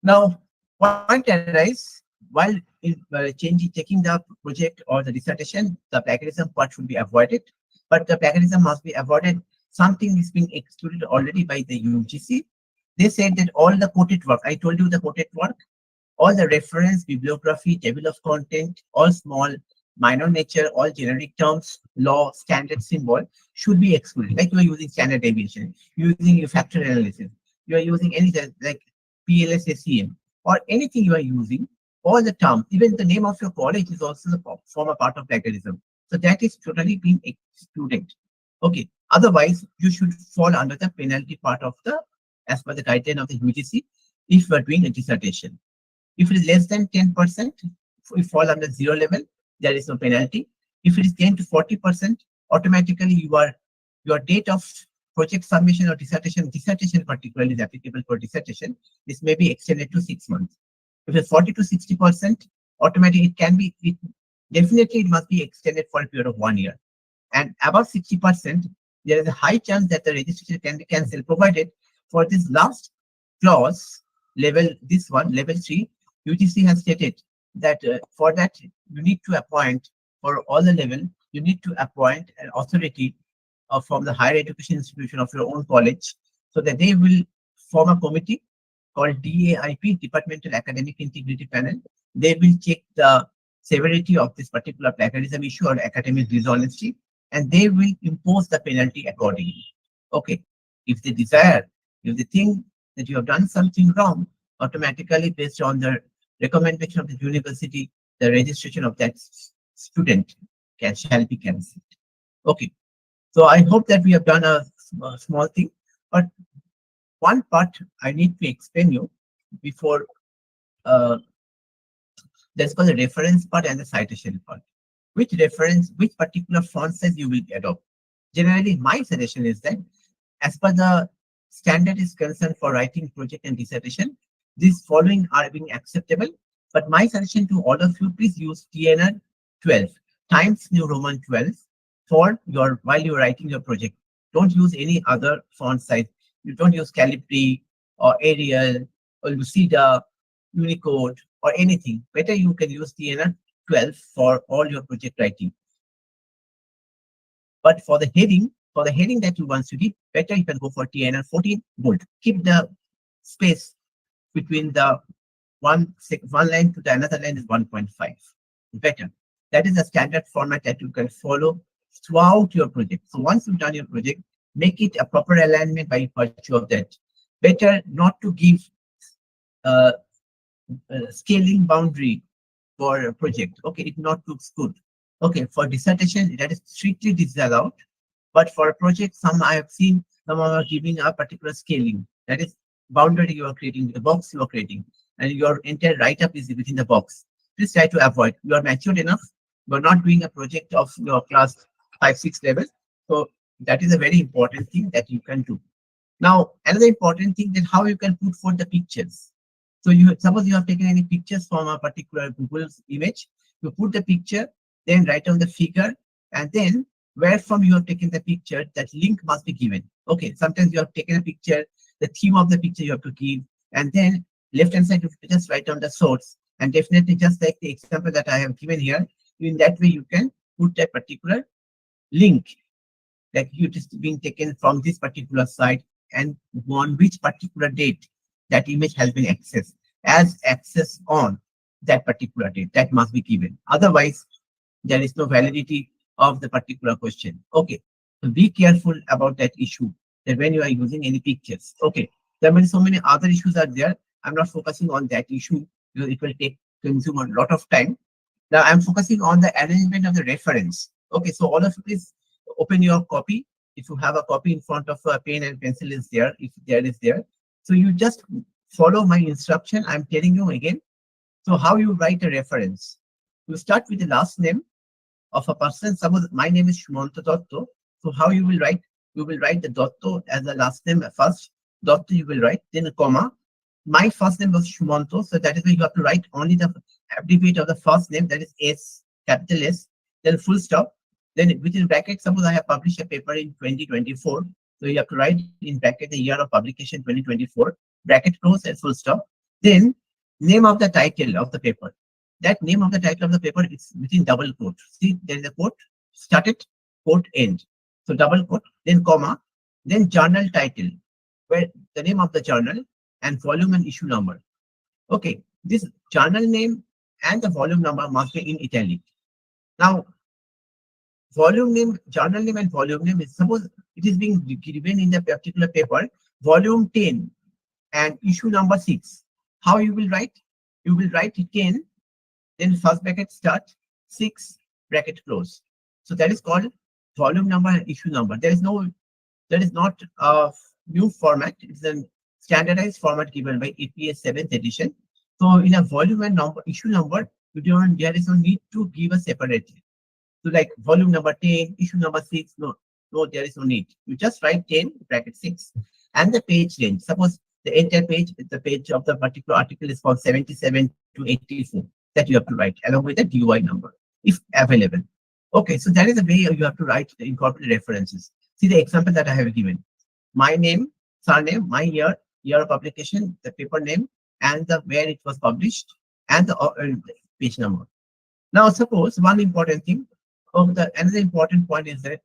B: Now, point arise while in checking the project or the dissertation, the plagiarism part should be avoided, but the plagiarism must be avoided. Something is being excluded already by the UGC. They said that all the quoted work, I told you the quoted work, all the reference, bibliography, table of content, all small, minor nature, all generic terms, law, standard symbol should be excluded. Like you are using standard deviation, using your factor analysis, you are using anything like PLS SEM or anything you are using, all the terms, even the name of your college is also the form a part of plagiarism. So that is totally being excluded. Okay. Otherwise, you should fall under the penalty part of the, as per the guideline of the UGC, if you are doing a dissertation. If it is less than 10%, we fall under zero level, there is no penalty. If it is 10 to 40%, automatically your date of project submission or dissertation particularly is applicable for dissertation, this may be extended to 6 months. If it's 40 to 60%, automatically definitely it must be extended for a period of 1 year. And above 60%, there is a high chance that the registration can be cancelled, provided for this last clause, level 3, UGC has stated that for that you need to appoint, for all the level, you need to appoint an authority from the higher education institution of your own college, so that they will form a committee called DAIP, Departmental Academic Integrity Panel. They will check the severity of this particular plagiarism issue or academic dishonesty, and they will impose the penalty accordingly. Okay. If they desire, if they think that you have done something wrong, automatically based on the recommendation of the university, the registration of that student shall be cancelled. Okay. So I hope that we have done a small thing, but one part I need to explain you before that's called the reference part and the citation part. Which particular font size you will adopt. Generally, my suggestion is that as per the standard is concerned for writing project and dissertation, these following are being acceptable. But my suggestion to all of you, please use TNR 12 Times New Roman 12 for while you're writing your project. Don't use any other font size. You don't use Calibri or Arial or Lucida, Unicode or anything. Better you can use TNR 12 for all your project writing. But for the heading that you want to give, better you can go for TNR 14 bold. Keep the space between the one line to the another line is 1.5. Better. That is a standard format that you can follow throughout your project. So once you've done your project, make it a proper alignment by virtue of that. Better not to give scaling boundary for a project. Okay, it not looks good. Okay, for dissertation, that is strictly disallowed. But for a project, I have seen some are giving a particular scaling. That is boundary you are creating, the box you are creating, and your entire write-up is within the box. Please try to avoid. You are matured enough. You are not doing a project of your class 5, 6 level. So that is a very important thing that you can do. Now, another important thing is how you can put forth the pictures. So suppose you have taken any pictures from a particular Google's image, you put the picture, then write down the figure, and then where from you have taken the picture, that link must be given. Okay, sometimes you have taken a picture, the theme of the picture you have to give, and then left-hand side, you just write down the source. And definitely just like the example that I have given here, in that way you can put that particular link, like it is being taken from this particular site and on which particular date that image has been accessed, as access on that particular date, that must be given. Otherwise, there is no validity of the particular question. Okay, so be careful about that issue, that when you are using any pictures. Okay, there are so many other issues are there. I'm not focusing on that issue because it will consume a lot of time. Now I'm focusing on the arrangement of the reference. Okay, so all of you please open your copy. If you have a copy in front of a pen and pencil is there, if there is there. So you just follow my instruction. I'm telling you again. So how you write a reference? You start with the last name of a person. Suppose my name is Shumanta Dotto. So how you will write? You will write the Dotto as the last name first. Dotto you will write, then a comma, my first name was Shumanto, so that is why you have to write only the abbreviate of the first name, that is S, capital S, then full stop. Then within bracket, suppose I have published a paper in 2024, so you have to write in bracket the year of publication 2024, bracket close and full stop. Then name of the title of the paper. That name of the title of the paper is within double quote. See, there is a quote, started, quote, end. So double quote, then comma, then journal title, where the name of the journal and volume and issue number. Okay, this journal name and the volume number must be in italic. Now, volume name, journal name and volume name is, suppose it is being given in the particular paper, volume 10 and issue number 6. How you will write? You will write 10, then first bracket start, 6 bracket close. So that is called volume number and issue number. There is not a new format. It's a standardized format given by APA 7th edition. So in a volume and number, issue number, there is no need to give a separately. So like volume number 10, issue number 6, no, there is no need. You just write 10 bracket 6 and the page range. Suppose the entire page, the page of the particular article is from 77 to 84 that you have to write along with the DOI number if available. Okay, so that is the way you have to write the incorporate references. See the example that I have given. My name, surname, my year of publication, the paper name, and the where it was published, and the page number. Now, suppose one important thing, another important point is that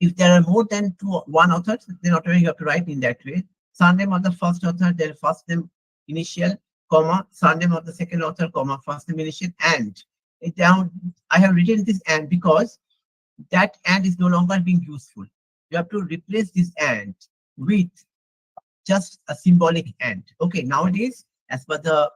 B: if there are more than one author, then automatically you have to write in that way. Surname of the first author, their first name initial, comma, surname of the second author, comma, first name initial, and. Down, I have written this and because that and is no longer being useful. You have to replace this and with just a symbolic and. Okay, nowadays, as per the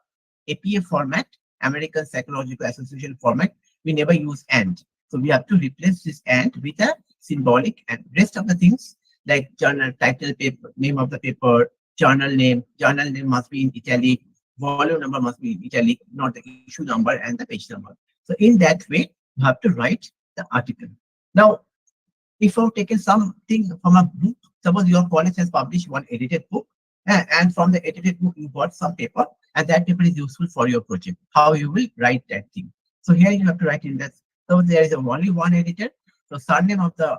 B: APA format, American Psychological Association format, we never use and. So we have to replace this and with a symbolic and. Rest of the things like journal title, paper, name of the paper, journal name must be in italic, volume number must be in italic, not the issue number and the page number. So in that way, you have to write the article. Now, if you've taken something from a book, suppose your college has published one edited book, and from the edited book, you got some paper, and that paper is useful for your project. How you will write that thing. So here you have to write in that. So there is only one editor. So surname of the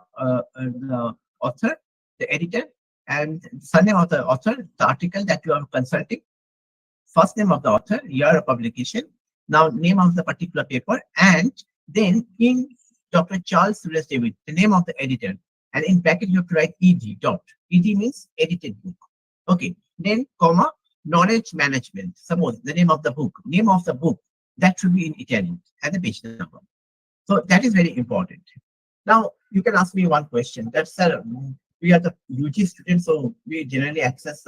B: author, the editor, and surname of the author, the article that you are consulting, first name of the author, year of publication, now name of the particular paper, and then in Dr. Charles Lewis David, the name of the editor, and in bracket you have to write ed dot. Ed means edited book. Okay, then comma, knowledge management. Suppose the name of the book, that should be in Italian and the page number. So that is very important. Now you can ask me one question. That's we are the UG students, so we generally access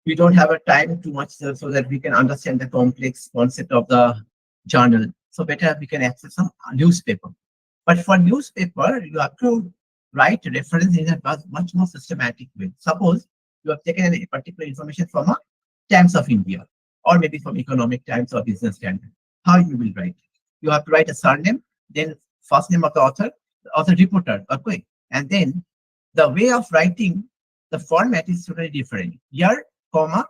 B: we don't have a time too much so that we can understand the complex concept of the journal. So better we can access some newspaper. But for newspaper, you have to write reference in a much more systematic way. Suppose you have taken a particular information from a Times of India, or maybe from Economic Times or Business Standard. How you will write? You have to write a surname, then first name of the author reporter, okay, and then the way of writing, the format is totally different. Year, comma,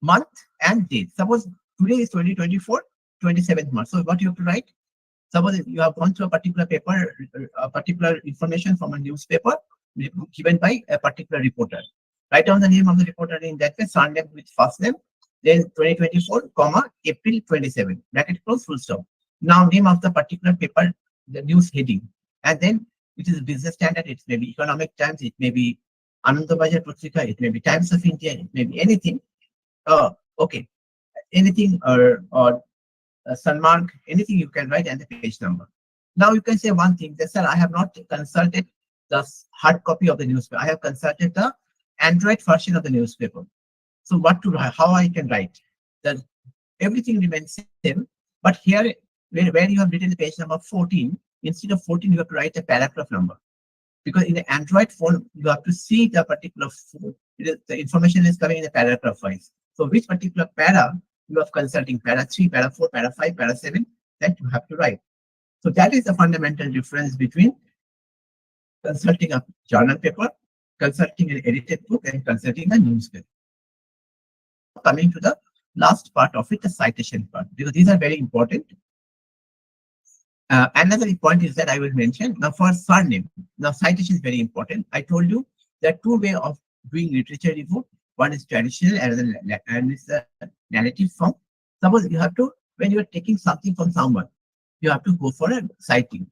B: month and date. Suppose today is 2024, 27th March. So what you have to write? Suppose you have gone through a particular paper, a particular information from a newspaper given by a particular reporter. Write down the name of the reporter in that way, surname with first name, then 2024, comma, April 27, bracket close, full stop. Now name of the particular paper, the news heading, and then it is Business Standard, it may be Economic Times, it may be Anandabajar Patrika, it may be Times of India, it may be anything. Okay, anything or Sunmark, anything you can write and the page number. Now you can say one thing that, sir, I have not consulted the hard copy of the newspaper. I have consulted the Android version of the newspaper. So what to write? How I can write? That everything remains same, but here where you have written the page number 14, instead of 14 you have to write a paragraph number, because in the Android phone you have to see the particular the information is coming in the paragraph wise. So which particular para you are consulting, para 3, para 4, para 5, para 7, that you have to write. So that is the fundamental difference between consulting a journal paper consulting an edited book, and consulting a newspaper. Coming to the last part of it, the citation part, because these are very important. Another point is that I will mention now for surname. Now citation is very important. I told you there are two ways of doing literature review. One is traditional and is the narrative form. Suppose you have to, when you are taking something from someone, you have to go for a citing.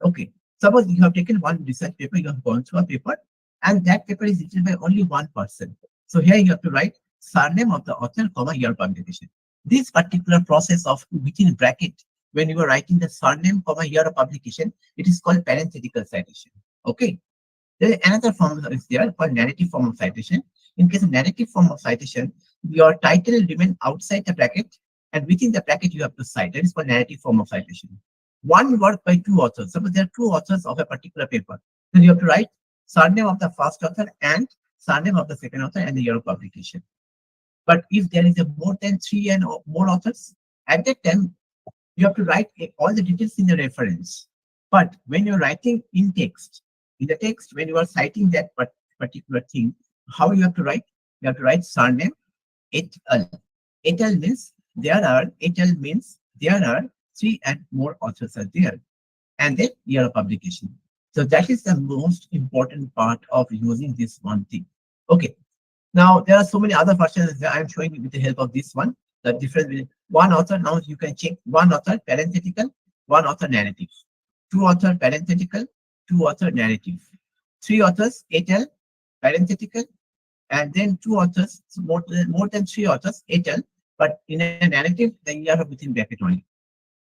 B: Okay. Suppose you have taken one research paper, you have gone through a paper, and that paper is written by only one person. So here you have to write surname of the author, comma, year publication. This particular process of within bracket, when you are writing the surname, comma, year of publication, it is called parenthetical citation. Okay. There is another form is there called narrative form of citation. In case of narrative form of citation, your title will remain outside the bracket, and within the bracket you have to cite. That is called narrative form of citation. One work by two authors. Suppose there are two authors of a particular paper, then you have to write surname of the first author and surname of the second author and the year of publication. But if there is a more than three and more authors, at that time you have to write all the details in the reference. But when you're writing in text, when you are citing that particular thing, how you have to write? You have to write surname et al. Et al means there are three and more authors are there, and then year of publication. So that is the most important part of using this one thing. Okay. Now there are so many other versions that I am showing you with the help of this one. The difference between one author, now you can check one author parenthetical, one author narrative, two author parenthetical, two author narrative, three authors et al. Parenthetical, and then two authors, more than three authors et al. But in a narrative, then you are within bracket only.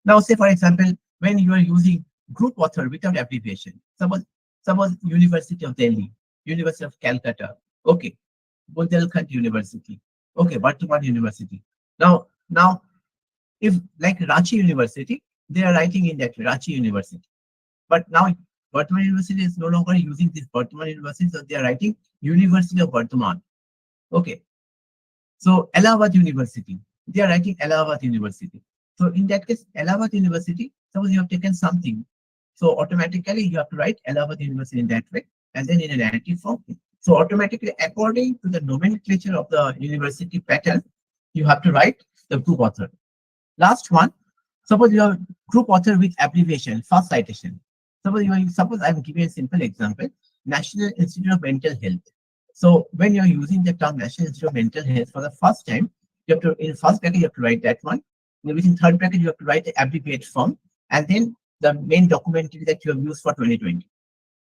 B: Now, say for example, when you are using group author without abbreviation, suppose University of Delhi, University of Calcutta, okay, Bundelkhand University, okay, Bardhaman University. Now, if like Ranchi University, they are writing in that way, Ranchi University. But now Bardhaman University is no longer using this Bardhaman University, so they are writing University of Bardhaman. Okay. So Allahabad University, they are writing Allahabad University. So in that case, Allahabad University, suppose you have taken something, so automatically you have to write Allahabad University in that way, and then in a narrative form. So automatically, according to the nomenclature of the university pattern, you have to write the group author. Last one, suppose you have group author with abbreviation, first citation. Suppose I'm giving a simple example, National Institute of Mental Health. So when you're using the term National Institute of Mental Health for the first time, you have to, in first bracket, you have to write that one. Within third bracket, you have to write the abbreviate form, and then the main documentary that you have used for 2020.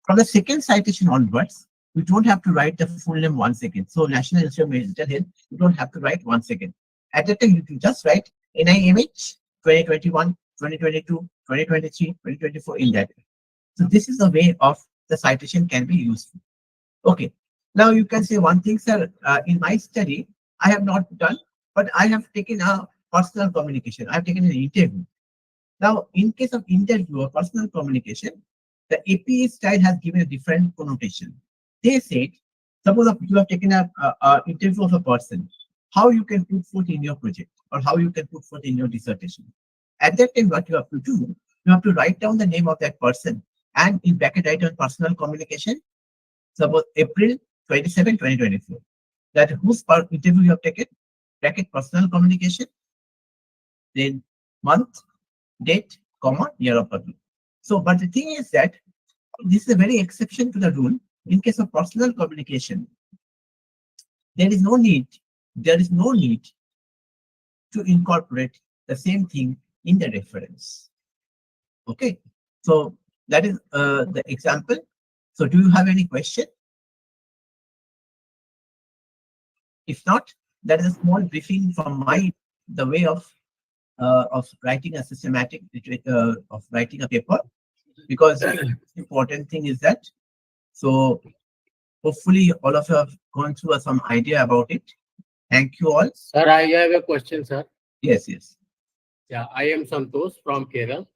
B: From the second citation onwards, you don't have to write the full name once again. So National Institute of Mental Health, you don't have to write once again. At that time, you can just write NIMH 2021, 2022, 2023, 2024 in that way. So this is the way of the citation can be useful. Okay. Now you can say one thing, sir, in my study, I have not done, but I have taken a personal communication. I have taken an interview. Now, in case of interview or personal communication, the APA style has given a different connotation. They said, suppose you have taken a interview of a person, how you can put forth in your project or how you can put forth in your dissertation. At that time, what you have to do, you have to write down the name of that person and in bracket write down personal communication. Suppose April 27, 2024. That whose interview you have taken, bracket personal communication, then month, date, comma, year of public. So, but the thing is that this is a very exception to the rule. In case of personal communication, there is no need to incorporate the same thing in the reference. Okay, so that is the example. So, do you have any question? If not, that is a small briefing from the way of writing a systematic of writing a paper, because the important thing is that. So hopefully all of you have gone through some idea about it. Thank you all.
E: Sir, I have a question, sir.
B: Yes, yes.
E: Yeah, I am Santosh from Kerala.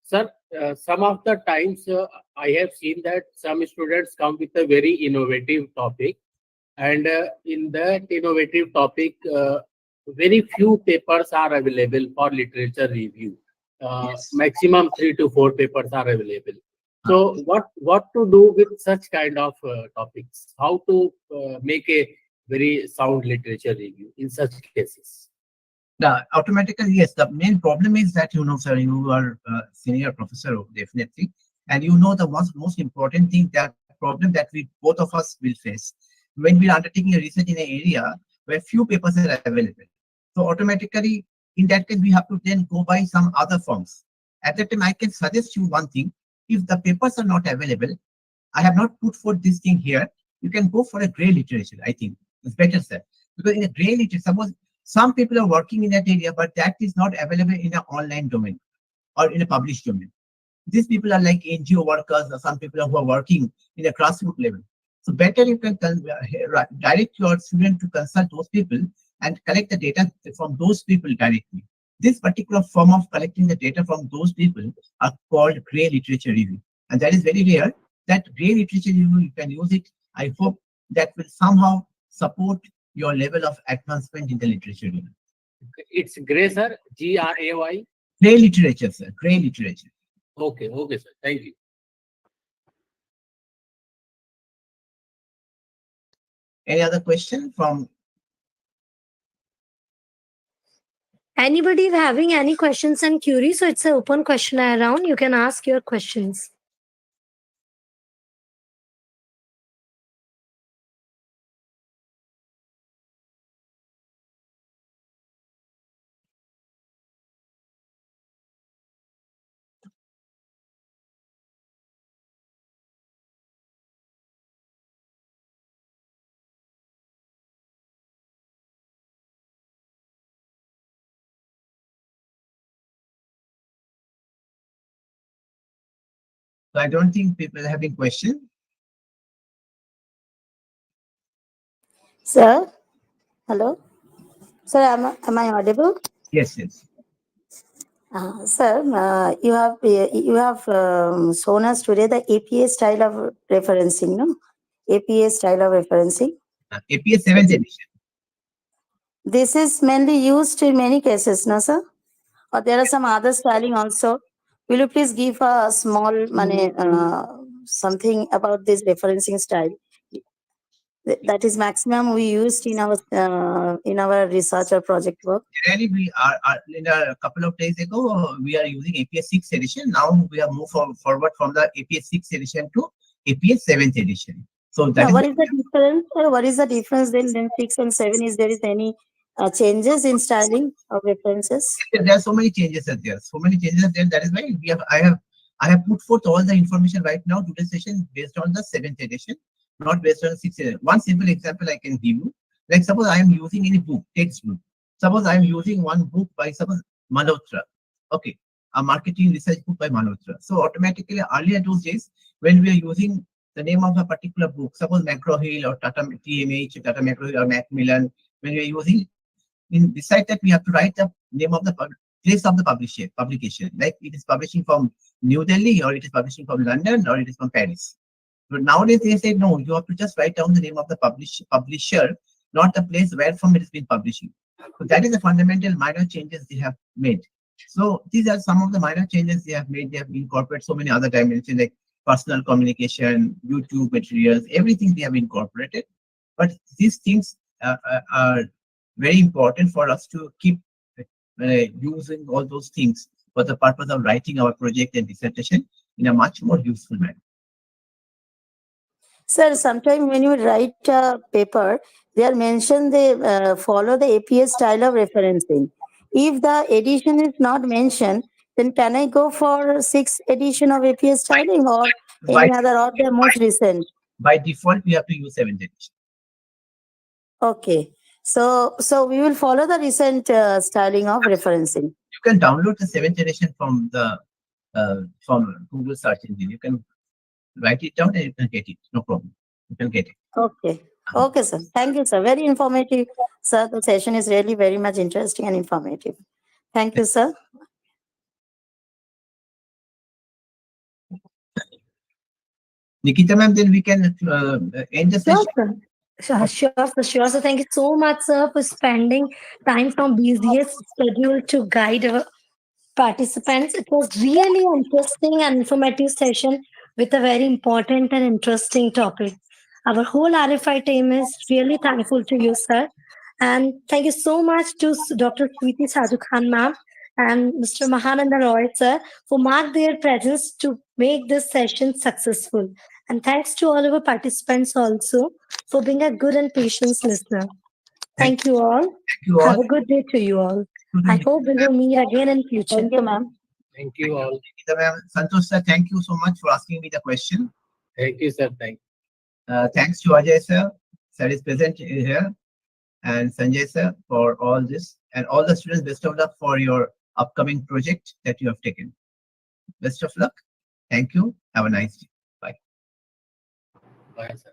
E: Sir, some of the times I have seen that some students come with a very innovative topic, and in that innovative topic, very few papers are available for literature review.
B: Yes.
E: Maximum 3 to 4 papers are available. So what to do with such kind of topics? How to make a very sound literature review in such cases?
B: Automatically, yes. The main problem is that, sir, you are a senior professor, definitely, and you know the most important thing, that problem that we both of us will face when we are undertaking a research in an area where few papers are available. So automatically, in that case, we have to then go by some other forms. At that time, I can suggest you one thing: if the papers are not available, I have not put forth this thing here. You can go for a gray literature. I think it's better, sir. Because in a gray literature, suppose some people are working in that area, but that is not available in an online domain or in a published domain. These people are like NGO workers, or some people who are working in a grassroots level. So better you can direct your student to consult those people and collect the data from those people directly. This particular form of collecting the data from those people are called gray literature review. And that is very rare. That gray literature review, you can use it. I hope that will somehow support your level of advancement in the literature review.
E: It's gray, sir. GRAY.
B: Gray literature, sir. Gray literature.
E: Okay, okay, sir. Thank you.
B: Any other question from?
A: Anybody is having any questions and queries? So it's an open questionnaire round. You can ask your questions.
B: So I don't think people are having questions.
D: Sir, hello. Sir, am I audible?
B: Yes, yes.
D: Sir, you have shown us today the APA style of referencing, no? APA style of referencing.
B: APS 7th edition.
D: This is mainly used in many cases, no, sir? Or there are some other styling also. Will you please give a small something about this referencing style? That is maximum we used in our research or project work.
B: Generally, we are in a couple of days ago, we are using APS 6th edition. Now we have moved forward from the APS 6th edition to APS 7th edition. So that
D: Now,
B: is
D: what is the difference? What is the difference then 6 and 7? Is there is any changes in styling of references?
B: there are so many changes there. So many changes there. That is why I have put forth all the information right now to the session based on the 7th edition, not based on the 6th edition. One simple example I can give you. Like suppose I am using any book, textbook. Suppose I am using one book by suppose Malhotra. Okay, a marketing research book by Malhotra. So automatically earlier those days when we are using the name of a particular book, suppose McGraw-Hill or Tata TMH, Tata McGraw-Hill or Macmillan, when we are using, beside that we have to write the name of the place of the publication, like it is publishing from New Delhi, or it is publishing from London, or it is from Paris. But nowadays they say no, you have to just write down the name of the publisher, not the place where from it has been publishing. So that is the fundamental minor changes they have made. So these are some of the minor changes they have made. They have incorporated so many other dimensions like personal communication, YouTube materials, everything they have incorporated. But these things are very important for us to keep using all those things for the purpose of writing our project and dissertation in a much more useful manner.
D: Sir, sometimes when you write a paper, they are mentioned they follow the APA style of referencing. If the edition is not mentioned, then can I go for 6th edition of APA styling or any other or the most recent?
B: By default, we have to use 7th edition.
D: Okay. So we will follow the recent styling of referencing.
B: You can download the 7th edition from the from Google search engine. You can write it down and you can get it. No problem. You can get it.
D: Okay. Okay, sir. Thank you, sir. Very informative, sir. The session is really very much interesting and informative. Thank you, sir.
B: Nikita ma'am, then we can end the
A: Sure,
B: session.
A: sir. Sure. So thank you so much, sir, for spending time from busiest schedule to guide our participants. It was really interesting and informative session with a very important and interesting topic. Our whole RFI team is really thankful to you, sir. And thank you so much to Dr. Sweeti Sadhu Khan ma'am and Mr. Mahananda Roy, sir, for mark their presence to make this session successful. And thanks to all our participants also for being a good and patient listener. Thank you all.
B: Thank you all.
A: Have a good day to you all. I hope we will meet again in future.
D: Thank you, ma'am.
E: Thank you all.
B: Nikita ma'am, Santosh sir, thank you so much for asking me the question.
E: Thank you, sir. Thank
B: Thanks to Ajay sir, sir is present here, and Sanjay sir for all this, and all the students. Best of luck for your upcoming project that you have taken. Best of luck. Thank you. Have a nice day. Bye.
E: Bye, sir.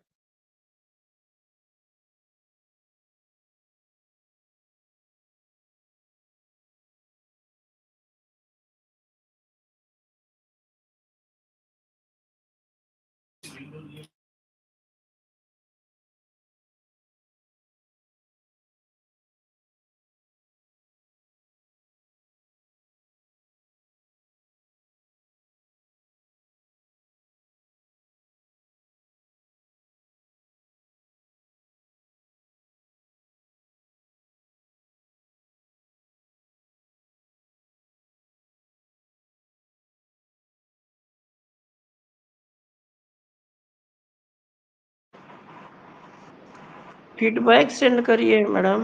F: Feedback send करिए madam.